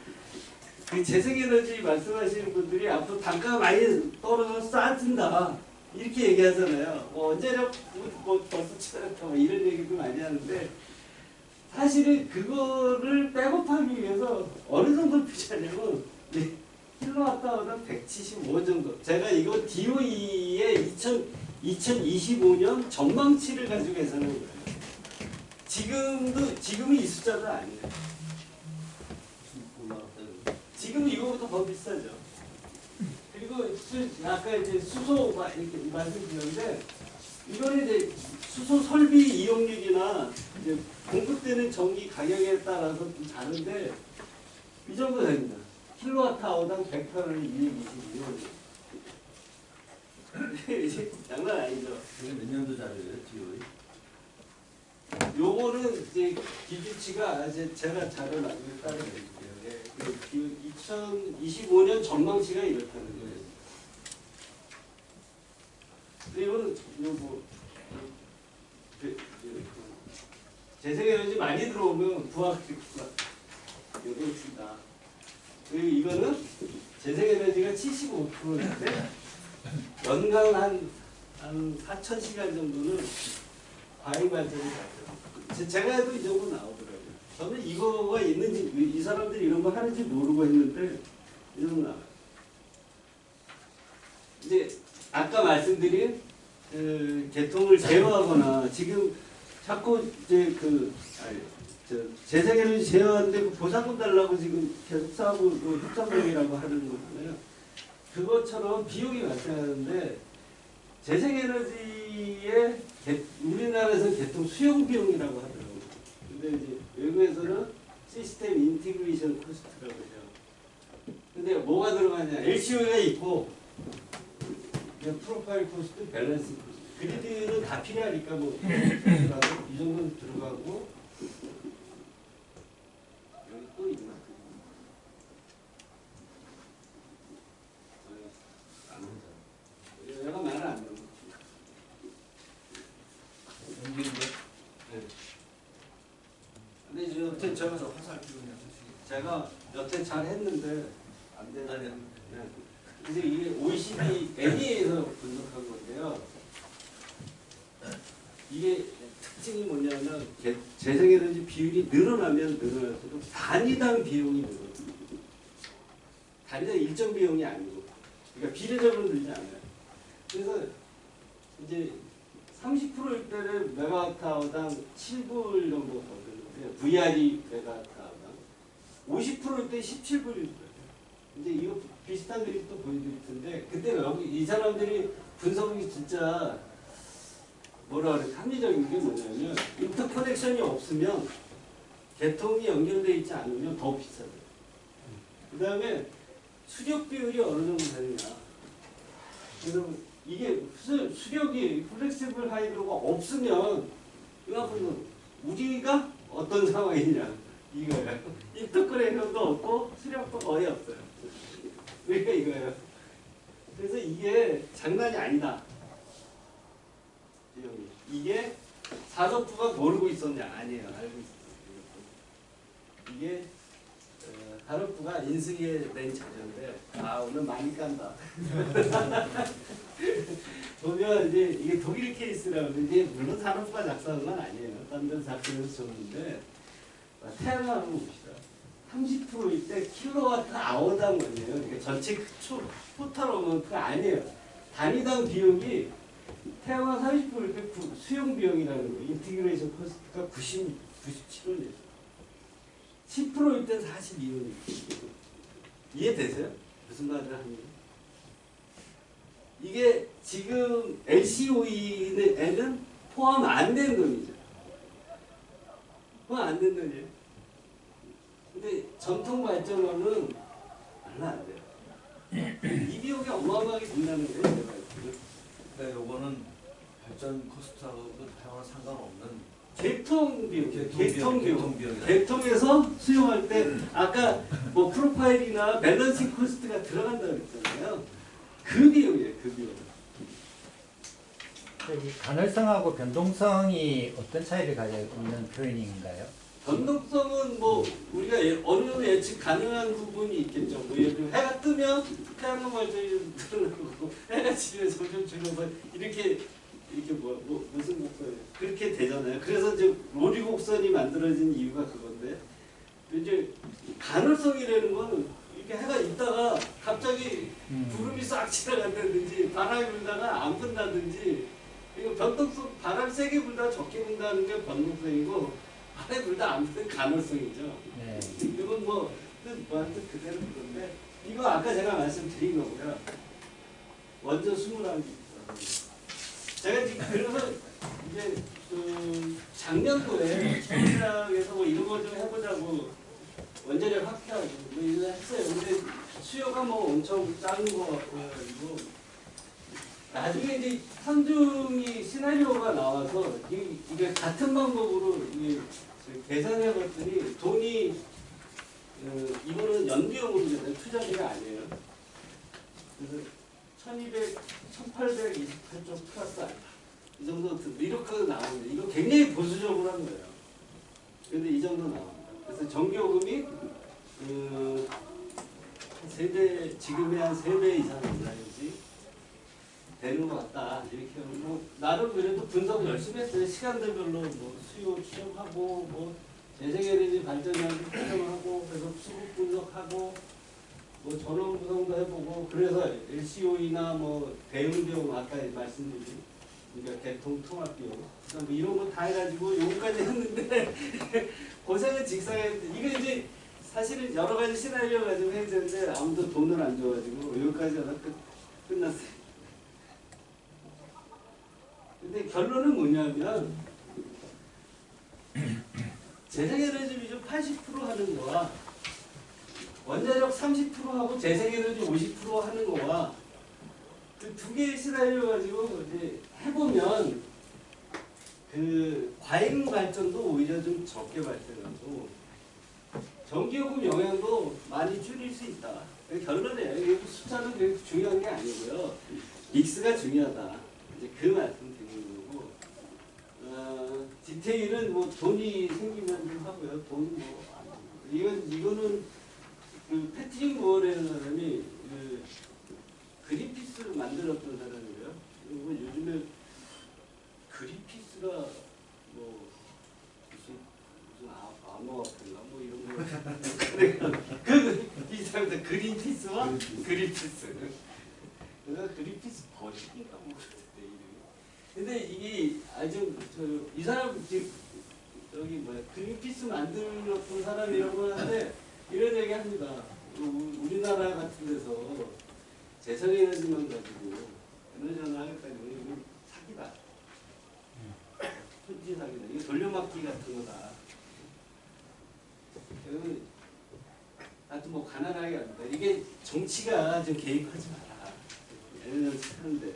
그 재생에너지 말씀하시는 분들이 앞으로 단가가 많이 떨어져서 싸진다 이렇게 얘기하잖아요. 원자력 뭐 벌써 치닫았다 뭐 이런 얘기도 많이 하는데 사실은 그거를 백업하기 위해서 어느 정도 필요하냐면 킬로와트아워당 175 정도. 제가 이거 DOE의 2025년 전망치를 가지고 계산한 거예요. 지금은 이 숫자도 아니에요. 지금 이거보다 더 비싸죠. 그리고 아까 이제 수소 이렇게 말씀드렸는데 이거는 이제 수소 설비 이용률이나 이제 공급되는 전기 가격에 따라서 좀 다른데 이 정도 됩니다. 킬로와트아워당 100편을 222원. 이제 장난 아니죠. 이게 몇 년도 자료예요, DOE? 요거는 이제 기준치가 제가 자료 나중에 따로 드릴게요. 예, 2025년 전망치가 이렇다는 거예요. 근데 이거는 요거 재생에너지 많이 들어오면 부하기가 요거 있습니다. 그리고 이거는 재생에너지가 75%인데 연간 한 4,000시간 정도는 과잉 발전이 나죠. 제가 해도 이 정도 나오더라고요. 저는 이거가 있는지 이 사람들이 이런 거 하는지 모르고 했는데 이 정도 나와요. 이제 아까 말씀드린 그 개통을 제어하거나 지금 자꾸 이제 재생에너지 제어하는데 그 보상금 달라고 지금 계속 싸우고 협상력이라고 하는 거잖아요. 그것처럼 비용이 발생하는데 재생에너지의 우리나라에서 개통 수용 비용이라고 하더라고요. 근데 이제 외국에서는 시스템 인티그레이션 코스트라고 해요. 근데 뭐가 들어가냐? LCO가 있고 프로파일 코스트, 밸런스 코스트. 그리드는 다 필요하니까 뭐 이 정도는 들어가고 여기 또 있나? 얘가 말을 안 듣는 거. 근데 이제 여태 제가 여태 잘 했는데 안 되는. 이제 이게 OECD NEA에서 분석한 건데요. 이게 특징이 뭐냐면 재생에너지 비율이 늘어나면 늘어날수록 단위당 비용이 늘어요. 단위당 일정 비용이 아니고, 그러니까 비례적으로 늘지 않아요. 그래서 이제 30%일 때는 메가와트아워당 7불 정도 거든요. VR이 메가와트아워당 50%일 때 17불일 거예요. 이제 이거 비슷한 그림 또 보여드릴 텐데, 그때 여기 이 사람들이 분석이 진짜 뭐라 그래, 합리적인 게 뭐냐면 인터커넥션이 없으면 개통이 연결되어 있지 않으면 더 비싸요. 그 다음에 수력 비율이 어느 정도 되느냐. 그래서 이게 수력이 플렉시블 하이드로가 없으면 이거는 우리가 어떤 상황이냐 이거예요. 인터커넥션도 없고 수력도 거의 없어요. 그러니까 이거예요. 그래서 이게 장난이 아니다. 이게 사법부가 모르고 있었냐? 아니에요. 알고 있었어요. 이게 사법부가 인수위에 낸 자료인데 오늘 많이 깐다. 보면 이제 이게 독일 케이스라고 이제 물론 산업부가 작성한 건 아니에요. 딴 데서 작성해서 줬는데 태양광 한번 봅시다. 30%일 때 킬로와트 아워당 원이에요. 그러니까 전체 토탈하면 그거 아니에요. 단위당 비용이 태양광 30%일 때 수용 비용이라는 거예요. 인티그레이션 코스트가 97원이에요. 10%일 때 42원이에요. 이해되세요? 무슨 말을 하는지? 이게 지금 LCOE에는 포함 안 된 돈이죠. 포함 안 된 돈이에요. 근데 전통 발전원은 얼마 안 돼요. 이 비용이 어마어마하게 든다는 거예요. 제가. 그러니까 요거는 발전 코스트하고 상관없는 개통 비용, 개통비용. 개통에서 수용할 때 아까 뭐 프로파일이나 밸런싱 코스트가 들어간다고 했잖아요. 그 비용이에요, 그 비용. 이 간헐성하고 변동성이 어떤 차이를 가지고 있는 표현인가요? 변동성은 뭐 우리가 어느 정도 예측 가능한 부분이 있겠죠. 뭐 예를 들면 해가 뜨면 태양광 발전이 늘어나고 해가 지면 점점 줄어서 이렇게 무슨 곡선 그렇게 되잖아요. 그래서 이제 로리 곡선이 만들어진 이유가 그건데 이제 간헐성이라는 거는 이렇게 해가 있다가 갑자기 구름이 싹 지나간다든지 바람이 불다가 안 분다든지 이거 변동성 바람 세게 불다 적게 분다는 게 변동성이고 바람이 불다 안 부는 간헐성이죠. 네. 이건 뭐뜻 그대로 그런데 이거 아까 제가 말씀드린 거고요. 원전 21개. 제가 지금 그래서 이제 작년도에 청취장에서 뭐 이런 거 좀 해보자고 원자력 확대하고 뭐 이런 했어요. 근데 수요가 뭐 엄청 작은 거 같고요. 그리고 나중에 이제 산중이 시나리오가 나와서 이게 같은 방법으로 이게 계산해봤더니 돈이 이거는 연비용으로잖아요. 투자비가 아니에요. 그래서 1828조 플러스 알파 이 정도 이렇게 나오는데 이거 굉장히 보수적으로 한 거예요. 근데 이 정도 나옵니다. 그래서 전기요금이 세배 지금의 한 3배 이상 올라야지 되는 것 같다. 이렇게 뭐 나름 그래도 분석 열심히 했어요. 시간대별로 뭐 수요 추정하고 뭐 재생에너지 발전량도 추정하고 그래서 수급 분석하고 뭐 전원 구성도 해보고 그래서 LCOE나 뭐 대응비용 아까 말씀드린 그러니까 개통 통합비용 뭐 이런 거 다 해가지고 요거까지 했는데 고생은 직상했는데 이거 이제 사실은 여러 가지 시나리오 가지고 해야 되는데 아무도 돈을 안 줘가지고 여기까지 하다 끝났어요. 근데 결론은 뭐냐면 재생에너지 비중 80% 하는 거와 원자력 30%하고 재생에너지 50% 하는 거와 그 두 개의 시나리오 가지고 이제 해보면 그 과잉 발전도 오히려 좀 적게 발생하고 전기요금 영향도 많이 줄일 수 있다. 결론이에요. 이게 숫자는 그렇게 중요한 게 아니고요. 믹스가 중요하다. 이제 그 말씀 드리는 거고 디테일은 뭐 돈이 생기면 좀 하고요. 돈 뭐 이거는 그 패트릭 무어라는 사람이 그 그린피스를 만들었던 사람이고요. 그리고 요즘에 그린피스가 뭐 무슨 암호화폐인가 뭐 이런 거 이 사람들 그린피스와 그린피스 내가 그린피스 버식인가 뭐 그랬는데 이름이 근데 이게 아주 이 사람 저기 뭐야 그린피스 만들었던 사람이라고 하는데 이런 얘기 합니다. 우리나라 같은 데서 재생에너지만 가지고 에너지를 하겠다니 이거 사기다. 토지 사기다. 이거 돌려막기 같은 거다. 하여튼 뭐 가난하게 합니다. 이게 정치가 좀 개입하지 마라. 에너지 하는데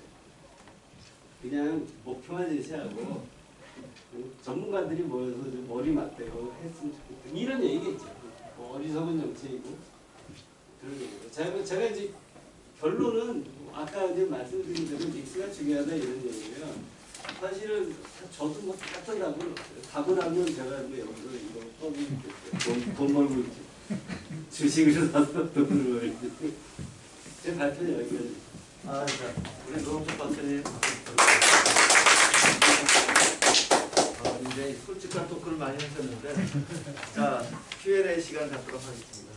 그냥 목표만 제시하고 전문가들이 모여서 좀 머리 맞대고 했으면 좋겠다. 이런 얘기겠죠. 뭐 어리석은 정치이고 그런 얘기고. 제가 이제 결론은 아까 이제 말씀드린 대로 믹스가 중요하다 이런 얘기고요. 사실은 저도 뭐 똑같은 답을 하면 제가 뭐 여기서 이거 떠들겠죠. 돈 벌고 있지. 주식을 사서 돈을 벌지. 제 발표는 여기까지. 자, 우리 노동석 박사님. 이제 솔직한 토크를 많이 하셨는데, 자, Q&A 시간 갖도록 하겠습니다.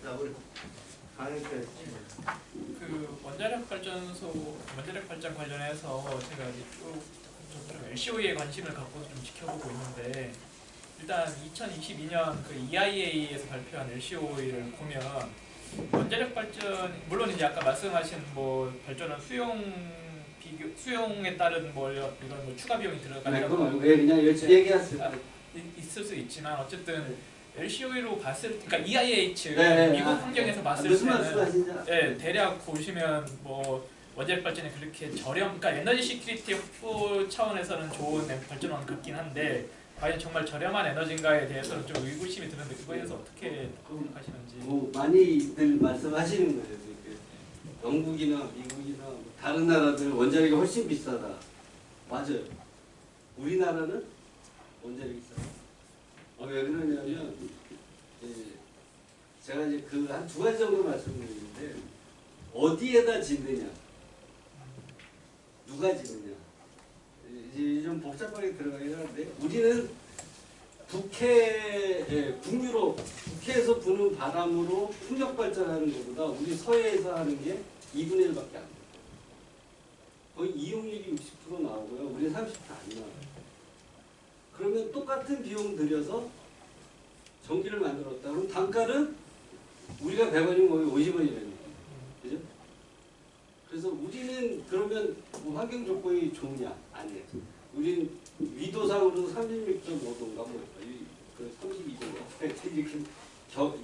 자, 우리 강영태 씨. 그 원자력 발전 관련해서 제가 이제 좀 LCOE에 관심을 갖고 좀 지켜보고 있는데 일단 2022년 그 EIA에서 발표한 LCOE를 보면 원자력 발전 물론 이제 아까 말씀하신 뭐 발전은 수용에 따른 뭐 이런 뭐 추가 비용이 들어가는 왜 그냥 얘기하세요. 있을 수 있지만 어쨌든 LCOE로 봤을 때, 그러니까 EIH 네, 미국 환경에서 봤을 무슨 때는 말씀하시는지 네, 대략 보시면 뭐 원자력 발전이 그렇게 그러니까 에너지 시큐리티 확보 차원에서는 좋은 발전원 같긴 한데 과연 정말 저렴한 에너지인가에 대해서는 좀 의구심이 드는데 그거에 대해서 어떻게 생각하시는지. 뭐 많이들 말씀하시는 거예요. 이렇게 영국이나 미국이나 뭐 다른 나라들 원자력이 훨씬 비싸다. 맞아요. 우리나라는 원자력이 비싸다. 왜 그러냐면 제가 이제 그 한 두 가지 정도 말씀드리는데 어디에다 짓느냐, 누가 짓느냐. 이제 좀 복잡하게 들어가긴 하는데 우리는 북해에서 부는 바람으로 풍력 발전하는 것보다 우리 서해에서 하는 게 2분의 1밖에 안 돼요. 거의 이용률이 60% 나오고요. 우리는 30% 안 나와요. 그러면 똑같은 비용 들여서 전기를 만들었다. 그럼 단가는 우리가 100원이면 거의 50원이라는 그죠? 그래서 우리는 그러면 뭐 환경 조건이 좋냐? 아니에요. 우리는 위도상으로 36.5도인가 뭐 32도인가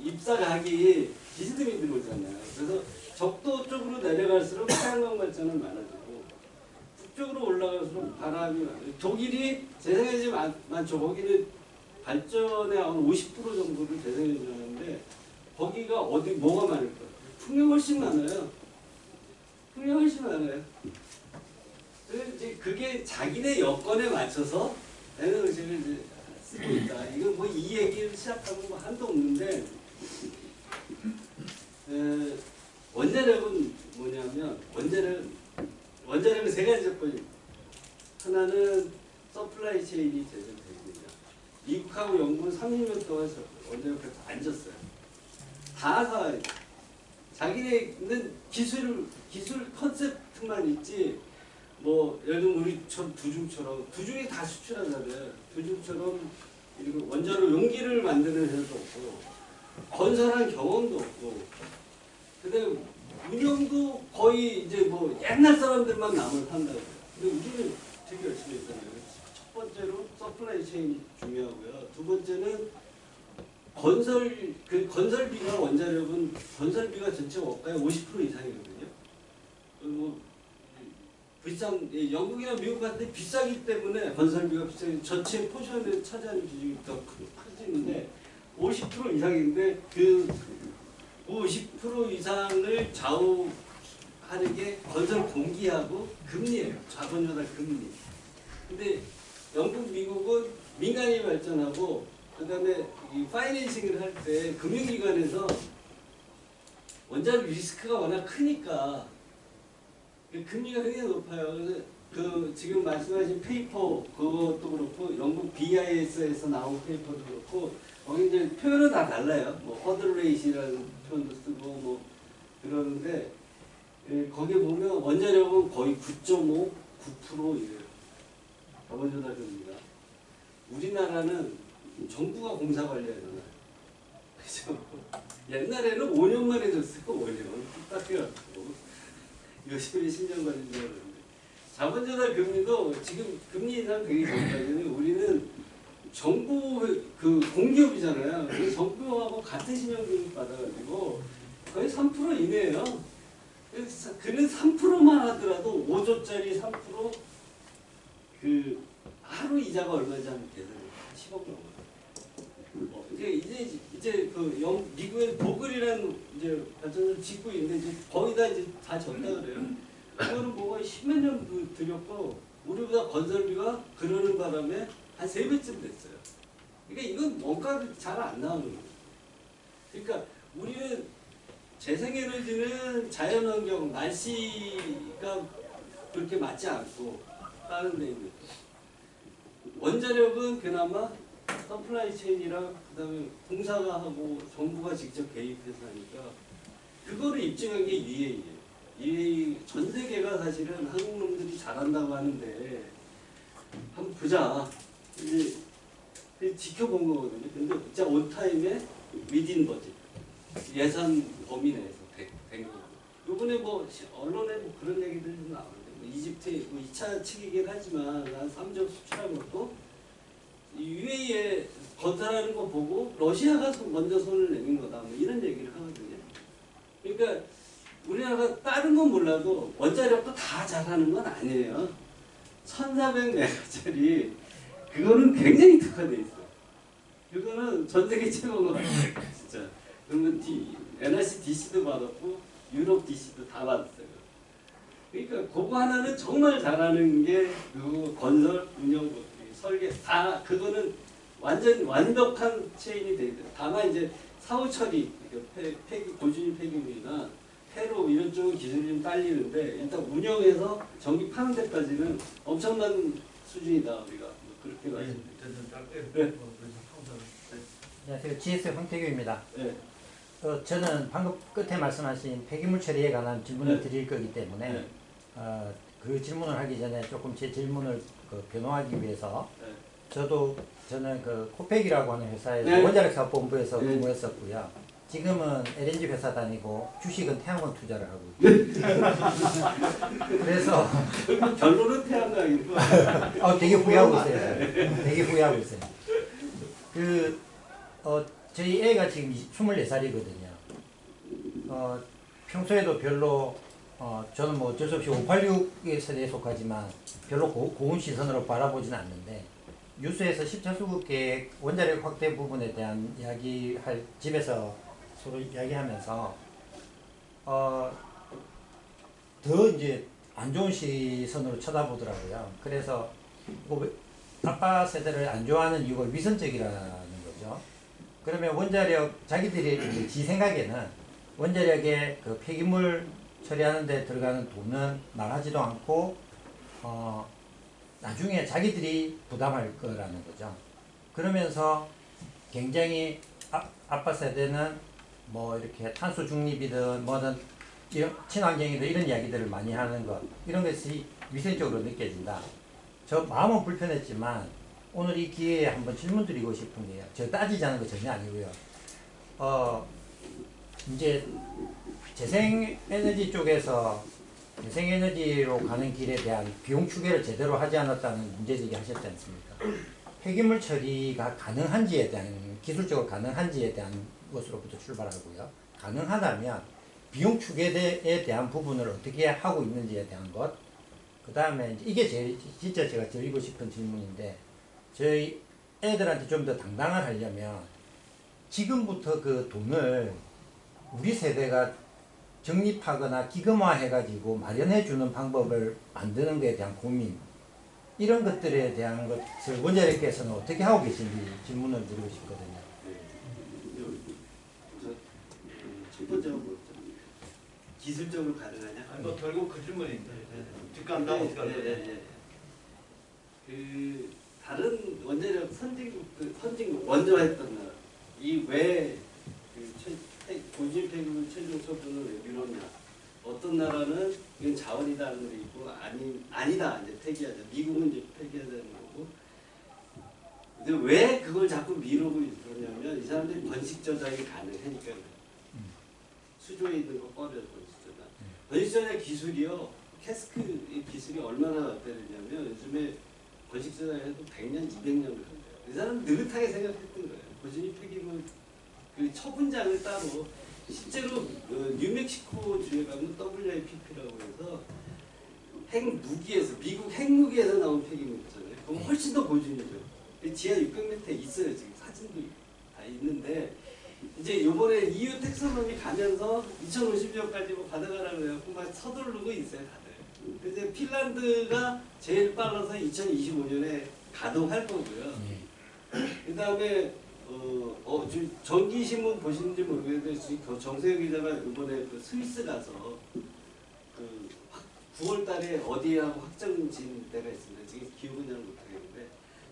입사각이 비스듬히 들어오잖아요. 그래서 적도 쪽으로 내려갈수록 태양광 발전은 많아지고 북쪽으로 올라갈수록 바람이 많아요. 독일이 재생에너지 많죠. 거기는 발전의 한 50% 정도를 재생에너지 하는데 거기가 어디 뭐가 많을까? 풍력 훨씬 많아요. 풍력 훨씬 많아요. 그래서 이제 그게 자기네 여건에 맞춰서 에너지를 이제 쓰고 있다. 이거 뭐 이 얘기를 시작하면 뭐 한도 없는데 원자력은 뭐냐면 원자력은 세 가지 조건이 하나는 서플라이 체인이 제대로 되느냐. 미국하고 영국은 30년 동안 원자력에서 앉았어요. 다 사와요. 자기네는 기술 컨셉트만 있지. 뭐 예를 들면 우리처럼 두중이 다 수출하잖아요. 두중처럼 그리고 원자로 용기를 만드는 회사도 없고 건설한 경험도 없고 그다음에 운영도 거의 이제 뭐 옛날 사람들만 남을 판다고. 근데 우리는 되게 열심히 했잖아요. 첫 번째로 서플라이 체인이 중요하고요. 두 번째는 건설비가 원자력은 건설비가 전체 원가의 50% 이상이거든요. 그리고 영국이나 미국 같은 데 비싸기 때문에 건설비가 비싸기 전체 포션을 차지하는 비중이 더 커지는데 50% 이상인데 그 50% 이상을 좌우하는 게 건설 공기하고 금리예요. 자본 조달 금리. 근데 영국, 미국은 민간이 발전하고 그다음에 이 파이낸싱을 할 때 금융기관에서 원자력 리스크가 워낙 크니까 금리가 굉장히 높아요. 그래서 그 지금 말씀하신 페이퍼 그것도 그렇고 영국 BIS에서 나온 페이퍼도 그렇고 거기 이제 표현은 다 달라요. 뭐 허들 레이시라는 표현도 쓰고 뭐 그러는데 거기 보면 원자력은 거의 9.5, 9%예요. 자본 조달 금리가. 우리나라는 정부가 공사 관리하잖아요. 그죠? 옛날에는 5년 만에 줬어요. 5년. 딱 해갖고. 요즘에 10년 걸린다고 그러는데. 자본 조달 금리도 지금 금리 인상 되게 좋거든요. 우리는 정부 그 공기업이잖아요. 그래서 정부하고 같은 신용등급 받아가지고 거의 3% 이내예요. 그래서 그는 3%만 하더라도 5조짜리 3% 그 하루 이자가 얼마인지 한번 계산해. 10억 넘어요. 이제 그 미국의 보글이라는 이제 발전소를 짓고 있는데 이제 거의 다 이제 다 졌다 그래요. 그거는 뭐가 10몇 년 들였고 우리보다 건설비가 그러는 바람에 한 3배쯤 됐어요. 그러니까 이건 원가가 잘 안 나오는 거예요. 그러니까 우리는 재생에너지는 자연환경, 날씨가 그렇게 맞지 않고 다른 데 있는 원자력은 그나마 서플라이 체인이랑 그다음에 공사가 하고 정부가 직접 개입해서 하니까 그거를 입증한 게 UAE예요. UAE 전 세계가 사실은 한국 놈들이 잘한다고 하는데 한번 보자. 이제 지켜본 거거든요. 근데 진짜 온 타임에 위딘 버짓 예산 범위 내에서 된 거고. 이번에 뭐 언론에 뭐 그런 얘기들이 좀 나오는데 뭐 이집트 뭐 2차 측이긴 하지만 한 3조 수출한 것도 UAE에 건설하는 거 보고 러시아가 먼저 손을 내민 거다 뭐 이런 얘기를 하거든요. 그러니까 우리나라가 다른 건 몰라도 원자력도 다 잘하는 건 아니에요. 1400메가짜리 그거는 굉장히 특화돼 있어요. 그거는 전 세계 최고인 거 진짜. 그러면 NRC DC도 받았고 유럽 DC도 다 받았어요. 그러니까 그거 하나는 정말 잘하는 게 그 건설, 운영, 설계 다 그거는 완전 완벽한 체인이 돼 있어요. 다만 이제 사후 처리, 폐기 고준위 폐기물이나 폐로 이런 쪽은 기술이 좀 딸리는데 일단 운영해서 전기 파는 데까지는 엄청난 수준이다 우리가 그렇게 말씀. 네. 안녕하세요. GS 황태규입니다. 네. 저는 방금 끝에 말씀하신 폐기물 처리에 관한 질문을 네. 드릴 거기 때문에 네. 그 질문을 하기 전에 조금 제 질문을 변호하기 위해서 네. 저는 그 코펙이라고 하는 회사에서 네. 원자력사업본부에서 네. 근무했었고요. 지금은 LNG 회사 다니고 주식은 태양광 투자를 하고 있어요. 그래서 결론은 태양광이고. 되게 후회하고 있어요. 되게 후회하고 있어요. 저희 애가 지금 24살이거든요. 평소에도 별로 저는 뭐 어쩔 수 없이 586 세대에 속하지만 별로 고운 시선으로 바라보지는 않는데 뉴스에서 10차 수급 계획 원자력 확대 부분에 대한 이야기할 집에서 서로 이야기하면서 더 이제 안 좋은 시선으로 쳐다보더라고요. 그래서 아빠 세대를 안 좋아하는 이유가 위선적이라는 거죠. 그러면 원자력 자기들이 지 생각에는 원자력의 그 폐기물 처리하는 데 들어가는 돈은 나가지도 않고 나중에 자기들이 부담할 거라는 거죠. 그러면서 굉장히 아빠 세대는 뭐 이렇게 탄소 중립이든 뭐든 이런 친환경이든 이런 이야기들을 많이 하는 것 이런 것이 위선적으로 느껴진다. 저 마음은 불편했지만 오늘 이 기회에 한번 질문 드리고 싶은 게요. 저 따지자는 거 전혀 아니고요. 이제 재생에너지 쪽에서 재생에너지로 가는 길에 대한 비용 추계를 제대로 하지 않았다는 문제제기 하셨지 않습니까? 폐기물 처리가 가능한지에 대한, 기술적으로 가능한지에 대한 것으로부터 출발하고요. 가능하다면 비용 추계에 대한 부분을 어떻게 하고 있는지에 대한 것, 그 다음에 이게 제일 진짜 제가 드리고 싶은 질문인데, 저희 애들한테 좀 더 당당을 하려면 지금부터 그 돈을 우리 세대가 적립하거나 기금화 해가지고 마련해주는 방법을 만드는 것에 대한 고민, 이런 것들에 대한 것을 원자력께서는 어떻게 하고 계신지 질문을 드리고 싶거든요. 첫 번째가 뭐였죠? 기술적으로 가능하냐? 뭐 결국 그 질문입니다. 뒷감당 어떻게 할 거냐. 그 다른 원자력 선진국 먼저 했던 나라 이왜 고주위 폐기물 최종 처분을 왜 미뤘냐? 어떤 나라는 이건 자원이다 하는 게 있고 아니다 이제 폐기하자. 미국은 이제 폐기하자는 거고. 근데 왜 그걸 자꾸 미루고 있었냐면 이 사람들이 번식 저장이 가능하니까 그래요. 수조에 있는 거 꺼내서 번식 저장. 번식 저장 기술이요. 캐스크 기술이 얼마나 되느냐면 요즘에 번식 저장해도 100년, 200년을 한대요. 이 사람은 느긋하게 생각했던 거예요. 고준위 폐기물 그 처분장을 따로 실제로 뉴멕시코 주에 가면 WIPP라고 해서 핵무기에서 미국 핵무기에서 나온 폐기물 있잖아요. 그건 훨씬 더 고준위죠. 지하 600m에 있어요. 지금 사진도 다 있는데 이제 이번에 EU 텍소노미 가면서 2050년까지 뭐 가져가라고 해갖고 막 서두르고 있어요 다들. 근데 핀란드가 제일 빨라서 2025년에 가동할 거고요. 그 다음에 전기신문 보시는지 모르겠는데 정세혁 기자가 이번에 그 스위스 가서 그 9월 달에 어디하고 확정진 데가 있습니다. 지금 기억은 잘 못하겠는데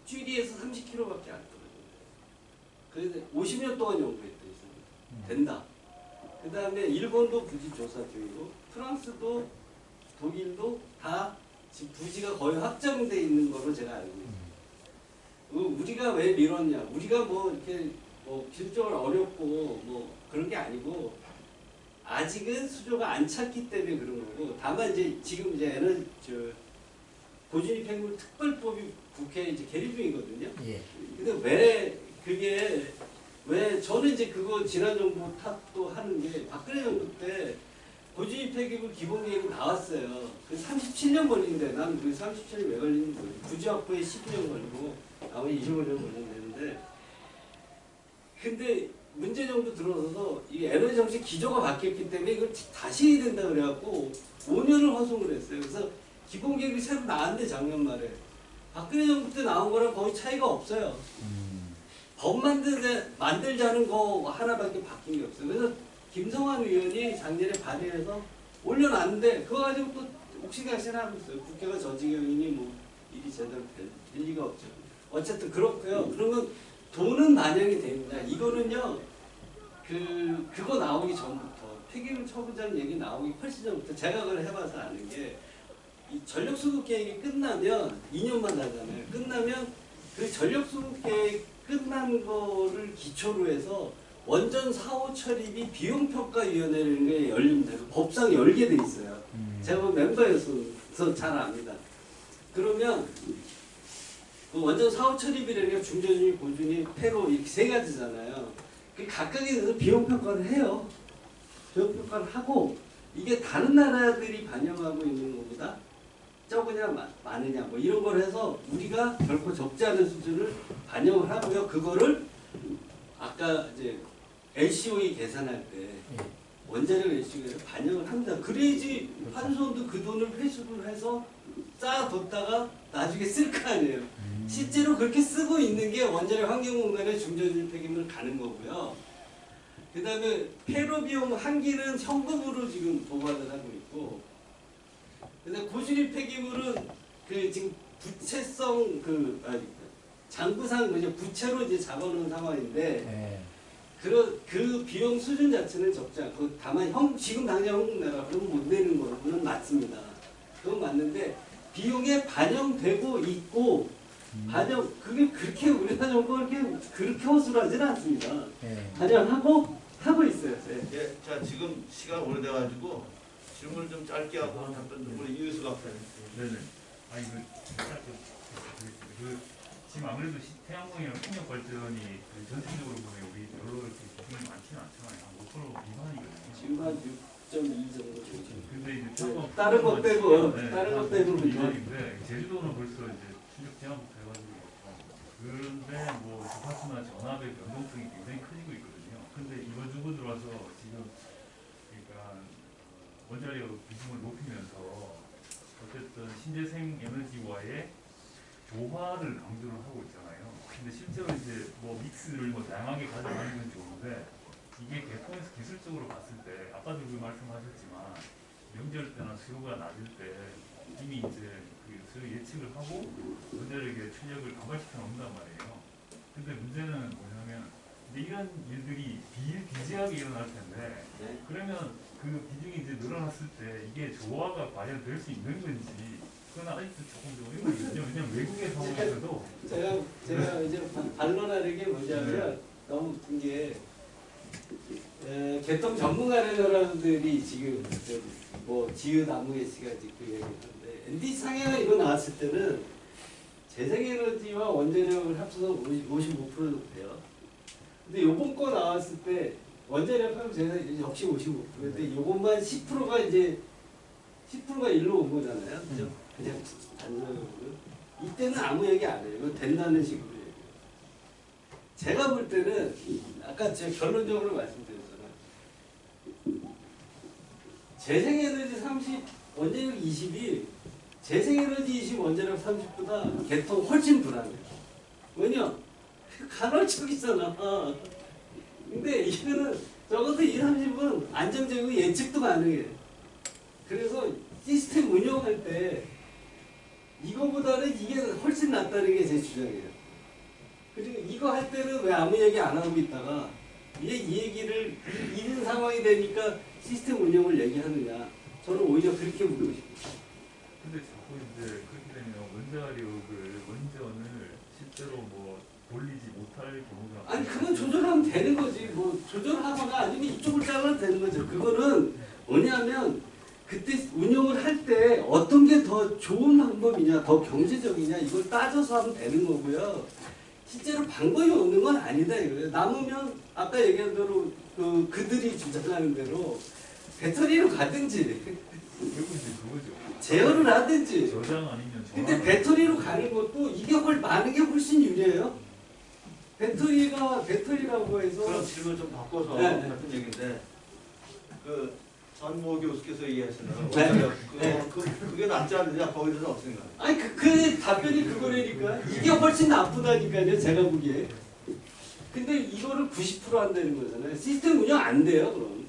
쥐리에서 30km밖에 안 떨어져요. 그래서 50년 동안 연구했대요. 된다. 그 다음에 일본도 부지 조사 중이고 프랑스도 독일도 다 지금 부지가 거의 확정돼 있는 걸로 제가 알고 있어요. 우리가 왜 미뤘냐? 우리가 뭐 이렇게 뭐 기술적으로 어렵고 뭐 그런 게 아니고 아직은 수조가 안 찼기 때문에 그런 거고 다만 이제 지금 이제 고준위 폐기물 특별법이 국회에 이제 계류 중이거든요. 예. 근데 왜 그게 왜 저는 이제 그거 지난 정부 탓도 하는 게 박근혜 정부 때 고주의 폐기물 기본 계획이 나왔어요. 그 37년 걸리는데 나는 그 37년 왜 걸리는지 모르겠어요. 구조 확보에 12년 걸리고 나머지 25년 걸리는데 근데 문제 정도 들어서서 이 에너지 정책 기조가 바뀌었기 때문에 이걸 다시 해야 된다 그래갖고 5년을 허송을 했어요. 그래서 기본 계획이 새로 나왔는데 작년 말에 박근혜 정부 때 나온 거랑 거의 차이가 없어요. 법 만들자는 거 하나밖에 바뀐 게 없어요. 그래서 김성환 의원이 작년에 발의해서 올려놨는데 그거 가지고 또 옥신각신하고 있어요. 국회가 저 지경이니 뭐 일이 제대로 될 리가 없죠. 어쨌든 그렇고요. 그러면 돈은 반영이 됩니다. 이거는요, 그거 나오기 전부터, 폐기물 처분자는 얘기 나오기 훨씬 전부터 제가 그걸 해봐서 아는 게, 이 전력수급 계획이 끝나면, 2년만 하잖아요. 끝나면 그 전력수급 계획 끝난 거를 기초로 해서 원전 사후 처리비 비용평가위원회라는 게 열립니다. 법상 열게 돼 있어요. 제가 멤버여서 잘 압니다. 그러면 그 원전 사후 처리비라는 게 중전이, 고준이, 폐로 이렇게 세 가지잖아요. 그 각각에 대해서 비용 평가를 해요. 비용 평가를 하고 이게 다른 나라들이 반영하고 있는 것보다 적으냐 많으냐 뭐 이런 걸 해서 우리가 결코 적지 않은 수준을 반영을 하고요. 그거를 아까 이제 LCOE 계산할 때 원자력 LCOE를 반영을 합니다. 그래야지 한손도 그 돈을 회수를 해서 쌓아뒀다가 나중에 쓸 거 아니에요. 실제로 그렇게 쓰고 있는 게 원자력 환경공단의 중전지 폐기물 가는 거고요. 그 다음에 폐로 비용 한기는 현금으로 지금 도관을 하고 있고, 근데 고주리 폐기물은 그 지금 부채성 장부상 이제 부채로 이제 잡아놓은 상황인데, 그 비용 수준 자체는 적지 않고 다만 지금 당장 한국 내가 그러면 못 내는 거는 맞습니다. 그건 맞는데 비용에 반영되고 있고 그게 그렇게 우리나라 정부가 그렇게 허술하지는 않습니다. 반영하고 하고 있어요. 네. 예, 자 지금 시간 오래돼가지고 질문을 좀 짧게 하고 답변 좀 우리 이유수 박사님. 네네. 아 이거 지금 아무래도 태양광이랑 풍력 발전이 전체적으로 보면 우리 별로 이렇게 비중이 많지는 않잖아요. 한 5% 미만이거든요. 지금 한 6.2 정도 되죠. 근데 이제 태양광 다른 것 빼고 네, 다른 것 빼고 미만인데 제주도는 벌써 이제 충격 제한부터 해가지고 그런데 뭐 주파수나 전압의 변동성이 굉장히 커지고 있거든요. 근데 이번 정부 들어와서 지금 그러니까 원자력 비중을 높이면서 어쨌든 신재생 에너지와의 조화를 강조를 하고 있잖아요. 근데 실제로 이제 뭐 믹스를 뭐 다양하게 가져가는 건 좋은데 이게 개통에서 기술적으로 봤을 때 아까도 그 말씀하셨지만 명절 때나 수요가 낮을 때 이미 이제 그 수요 예측을 하고 원자력의 출력을 감발시켜 놓는단 말이에요. 근데 문제는 뭐냐면 이런 일들이 비일비재하게 일어날 텐데 그러면 그 비중이 이제 늘어났을 때 이게 조화가 과연 될 수 있는 건지 그건 아직도 조금 의문이거든요. 왜냐면 외국의 상황에서도 제가 이제 반론하는 게 뭐냐면 너무 웃긴 게 개통 전문가라는 사람들이 지금 뭐 지읒아무개 씨가 이제 그 얘기하는데 ND 상해가 이거 나왔을 때는 재생에너지와 원자력을 합쳐서 55% 정도 돼요. 근데 요번 거 나왔을 때 원자력 재생 역시 55%. 근데 요것만 10%가 이제 10%가 일로 온 거잖아요. 그죠? 그냥 단순하고 이때는 아무 얘기 안 해요. 이거 된다는 식으로 얘기해요. 제가 볼 때는 아까 제가 결론적으로 말씀드렸잖아요. 재생에너지 30, 원자력 20이 재생에너지 20, 원자력 30보다 개통 훨씬 불안해요. 왜냐? 간헐적이잖아. 근데 이거는 적어도 2, 30은 안정적이고 예측도 가능해. 그래서 시스템 운영할 때 이거보다는 이게 훨씬 낫다는 게 제 주장이에요. 그리고 이거 할 때는 왜 아무 얘기 안 하고 있다가 이 얘기를 이런 상황이 되니까 시스템 운영을 얘기하느냐. 저는 오히려 그렇게 묻고 싶어요. 근데 자꾸 이제 그렇게 되면 원전을 실제로 뭐 돌리지 못할 경우가 아니 그건 조절하면 되는 거지. 뭐 조절하거나 아니면 이쪽을 잘라도 되는 거죠. 그거는 뭐냐면 그때 운영을 할 때 어떤 게 더 좋은 방법이냐, 더 경제적이냐 이걸 따져서 하면 되는 거고요. 실제로 방법이 없는 건 아니다 이거예요. 남으면 아까 얘기한 대로 그들이 주장하는 대로 배터리로 가든지 결국 이제 그거죠. 제어를 하든지. 저장 아니면 근데 전환. 배터리로 가는 것도 이게 많은 게 훨씬 유리해요. 배터리라고 해서 그럼 질문 좀 바꿔서 네. 같은 얘기인데 그 전모 교수께서 얘기하시는 네. 그게 낫지 않느냐 거기에 대해서 어떻게 생각해요? 아니 그 답변이 그거라니까. 이게 훨씬 나쁘다니까요. 제가 보기에. 근데 이거를 90% 한다는 거잖아요. 시스템 운영 안 돼요. 그럼.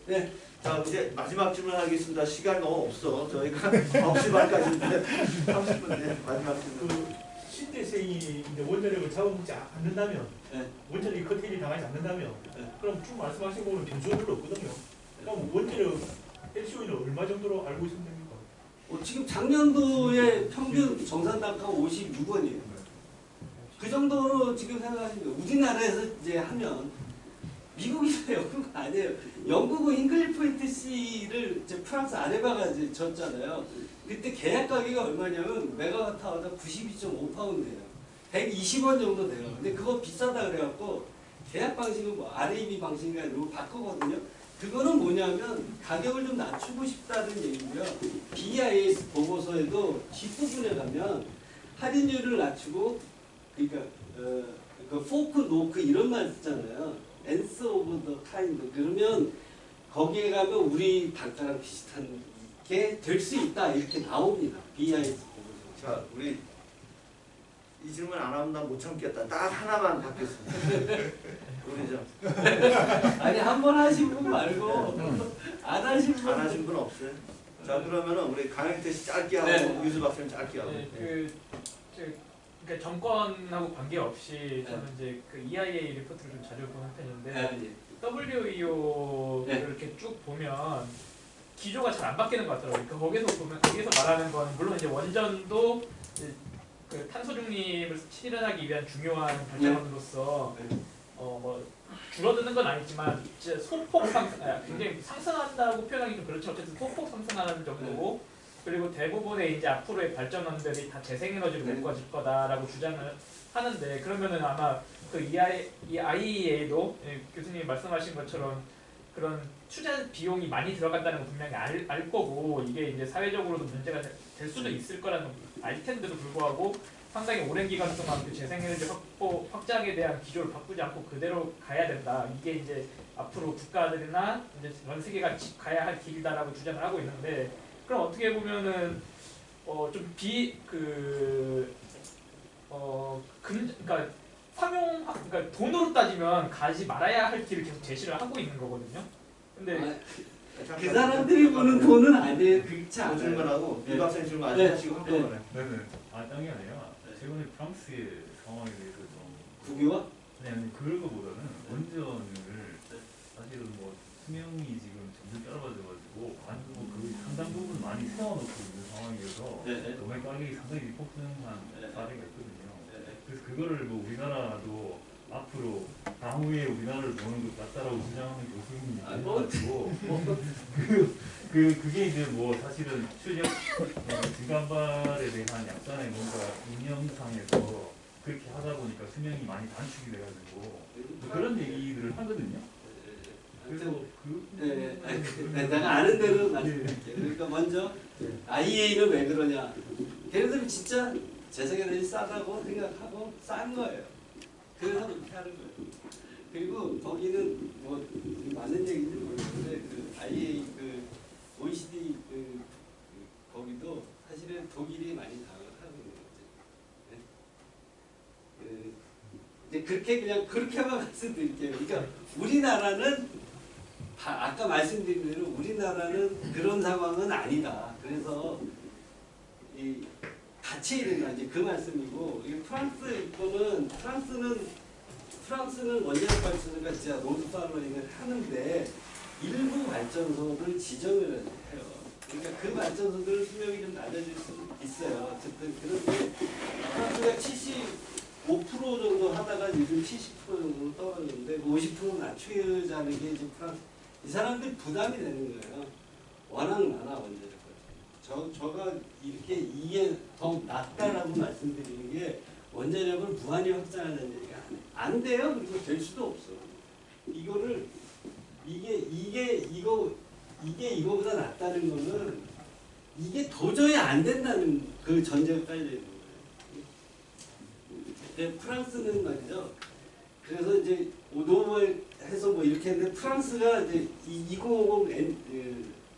네. 자 이제 마지막 질문 하겠습니다. 시간이 너무 없어. 저희가 9시 반까지인데 30분인데 마지막 질문. 그 신대생이 이제 원자력을 잡아먹지 않는다면, 네. 원자력이 커팅이 당하지 않는다면, 네. 그럼 쭉 말씀하신 거는 변수가 별로 없거든요. 그럼 원자력 LCO는 얼마 정도로 알고 있으면 됩니까? 지금 작년도에 평균 정산 단가가 56원이에요. 그 정도로 지금 생각하시면 돼요. 우리나라에서 이제 하면 미국이나 영국 아니에요. 영국은 잉클리 포인트 C를 이제 프랑스 아레바가 이제 졌잖아요. 그때 계약 가격이 얼마냐면 메가와트 아워당 92.5파운드예요. 120원 정도 돼요. 근데 그거 비싸다 그래갖고 계약 방식은 뭐 RAB 방식인가 이런 거 바꾸거든요. 그거는 뭐냐면 가격을 좀 낮추고 싶다는 얘기고요. BIS 보고서에도 뒷부분에 가면 할인율을 낮추고 그러니까 그 포크 노크 이런 말 쓰잖아요. 엔스 오브 더 카인드. 그러면 거기에 가면 우리 단가랑 비슷한 게 될 수 있다 이렇게 나옵니다. BIS 보고서. 자 우리 이 질문 안 하면 나 못 참겠다. 딱 하나만 받겠습니다. 우리 좀 아니 한 번 하신 분 말고 안 하신 분. 안 하신 분 없어요? 자 그러면은 우리 강영태 씨 짧게 하고 네. 유수 박사님 짧게 하고. 네, 그러니까 정권하고 관계없이 저는 이제 그 EIA 리포트를 좀 자주 보는 편인데 WEO를 네. 이렇게 쭉 보면 기조가 잘 안 바뀌는 것 같더라고요. 그러니까 거기서 말하는 건 물론 이제 원전도 이제 그 탄소 중립을 실현하기 위한 중요한 발전원으로서 뭐 줄어드는 건 아니지만 이제 소폭 굉장히 상승한다고 표현하기 좀 그렇죠. 어쨌든 소폭 상승하는 정도고 그리고 대부분의 이제 앞으로의 발전원들이 다 재생에너지로 메꿔질 거다라고 주장을 하는데 그러면은 아마 그 IEA도 교수님이 말씀하신 것처럼 그런 투자 비용이 많이 들어간다는 거 분명히 알 거고 이게 이제 사회적으로도 문제가 될 수도 있을 거라는 알 텐데도 불구하고 상당히 오랜 기간 동안 그 재생에너지 확장에 대한 기조를 바꾸지 않고 그대로 가야 된다. 이게 이제 앞으로 국가들이나 이제 전 세계가 가야 할 길이다라고 주장을 하고 있는데 그럼 어떻게 보면은 그러니까 그러니까 돈으로 따지면 가지 말아야 할 길을 계속 제시를 하고 있는 거거든요. 근데 그 사람들이 보는 돈은 아니에요. 그렇지 그 않아요. 질문하고 유 박사님 질문 아직 네. 하시고 한꺼번에. 네네. 딴게 아니라 최근에 프랑스의 상황에 대해서 좀 국유화? 아니 그런 거보다는 원전을 사실은 뭐 수명이 지금 점점 짧아져가지고 그 상당 부분 많이 세워놓고 있는 상황이어서 도매 가격이 상당히 폭등한 사례가 있거든요. 그래서 그거를 뭐 우리나라도 앞으로 향후에 우리나라를 보는 것 같다라고 주장하는 교수님이 있어가지고 그게 이제 뭐 사실은 출력 증간발에 대한 약간의 뭔가 운영상에서 그렇게 하다 보니까 수명이 많이 단축이 돼가지고 그런 얘기들을 하거든요. 그래서 내가 아는 대로 말씀드릴게요. 그러니까 먼저 IEA는 왜 그러냐? 걔네들은 진짜 재생에너지 싸다고 생각하고 싼 거예요. 그래서 그렇게 하는 거예요. 그리고 거기는 뭐 맞는 얘기인지 모르겠는데 그 IEA 그 OECD 거기도 사실은 독일이 많이 장악하고 있는 거죠. 이제 그렇게 그냥 그렇게만 말씀드릴게요. 그러니까 우리나라는 아까 말씀드린 대로 우리나라는 그런 상황은 아니다. 그래서 이 같이 된다 이제 그 말씀이고 프랑스 거는 프랑스는 원자력 발전소가 진짜 노드팔로잉을 하는데 일부 발전소를 지정을 해요. 그러니까 그 발전소들 수명이 좀 낮아질 수 있어요. 어쨌든 그런데 프랑스가 75% 정도 하다가 요즘 70% 정도로 떨어졌는데 50% 낮추자는 게 이제 프랑스 이 사람들 부담이 되는 거예요. 워낙 많아 원자력. 저가 이렇게 이게 더 낫다라고 말씀드리는 게 원자력을 무한히 확장하는 얘기가 안 돼요. 그리고 될 수도 없어. 이거 이게 이거보다 낫다는 거는 이게 도저히 안 된다는 그 전제가 깔려 있는 거예요. 프랑스는 말이죠. 그래서 이제 오도을 해서 뭐 이렇게 했는데 프랑스가 이제 2050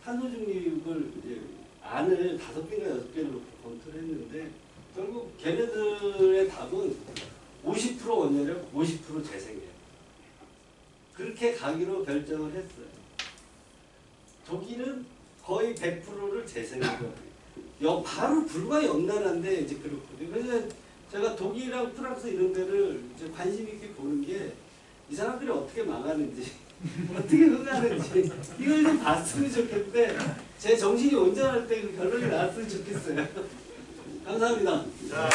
탄소 중립을 이제 안을 5개인가 6개를 검토를 했는데 결국 걔네들의 답은 50% 원자력, 50% 재생이에요. 그렇게 가기로 결정을 했어요. 독일은 거의 100%를 재생으로 바로 불과 연나라인데 이제 그렇거든요. 그래서 제가 독일이랑 프랑스 이런 데를 이제 관심 있게 보는 게 이 사람들이 어떻게 망하는지 어떻게 흥하는지 이걸 좀 봤으면 좋겠는데 제 정신이 온전할 때 그 결론이 나왔으면 좋겠어요. 감사합니다. 자.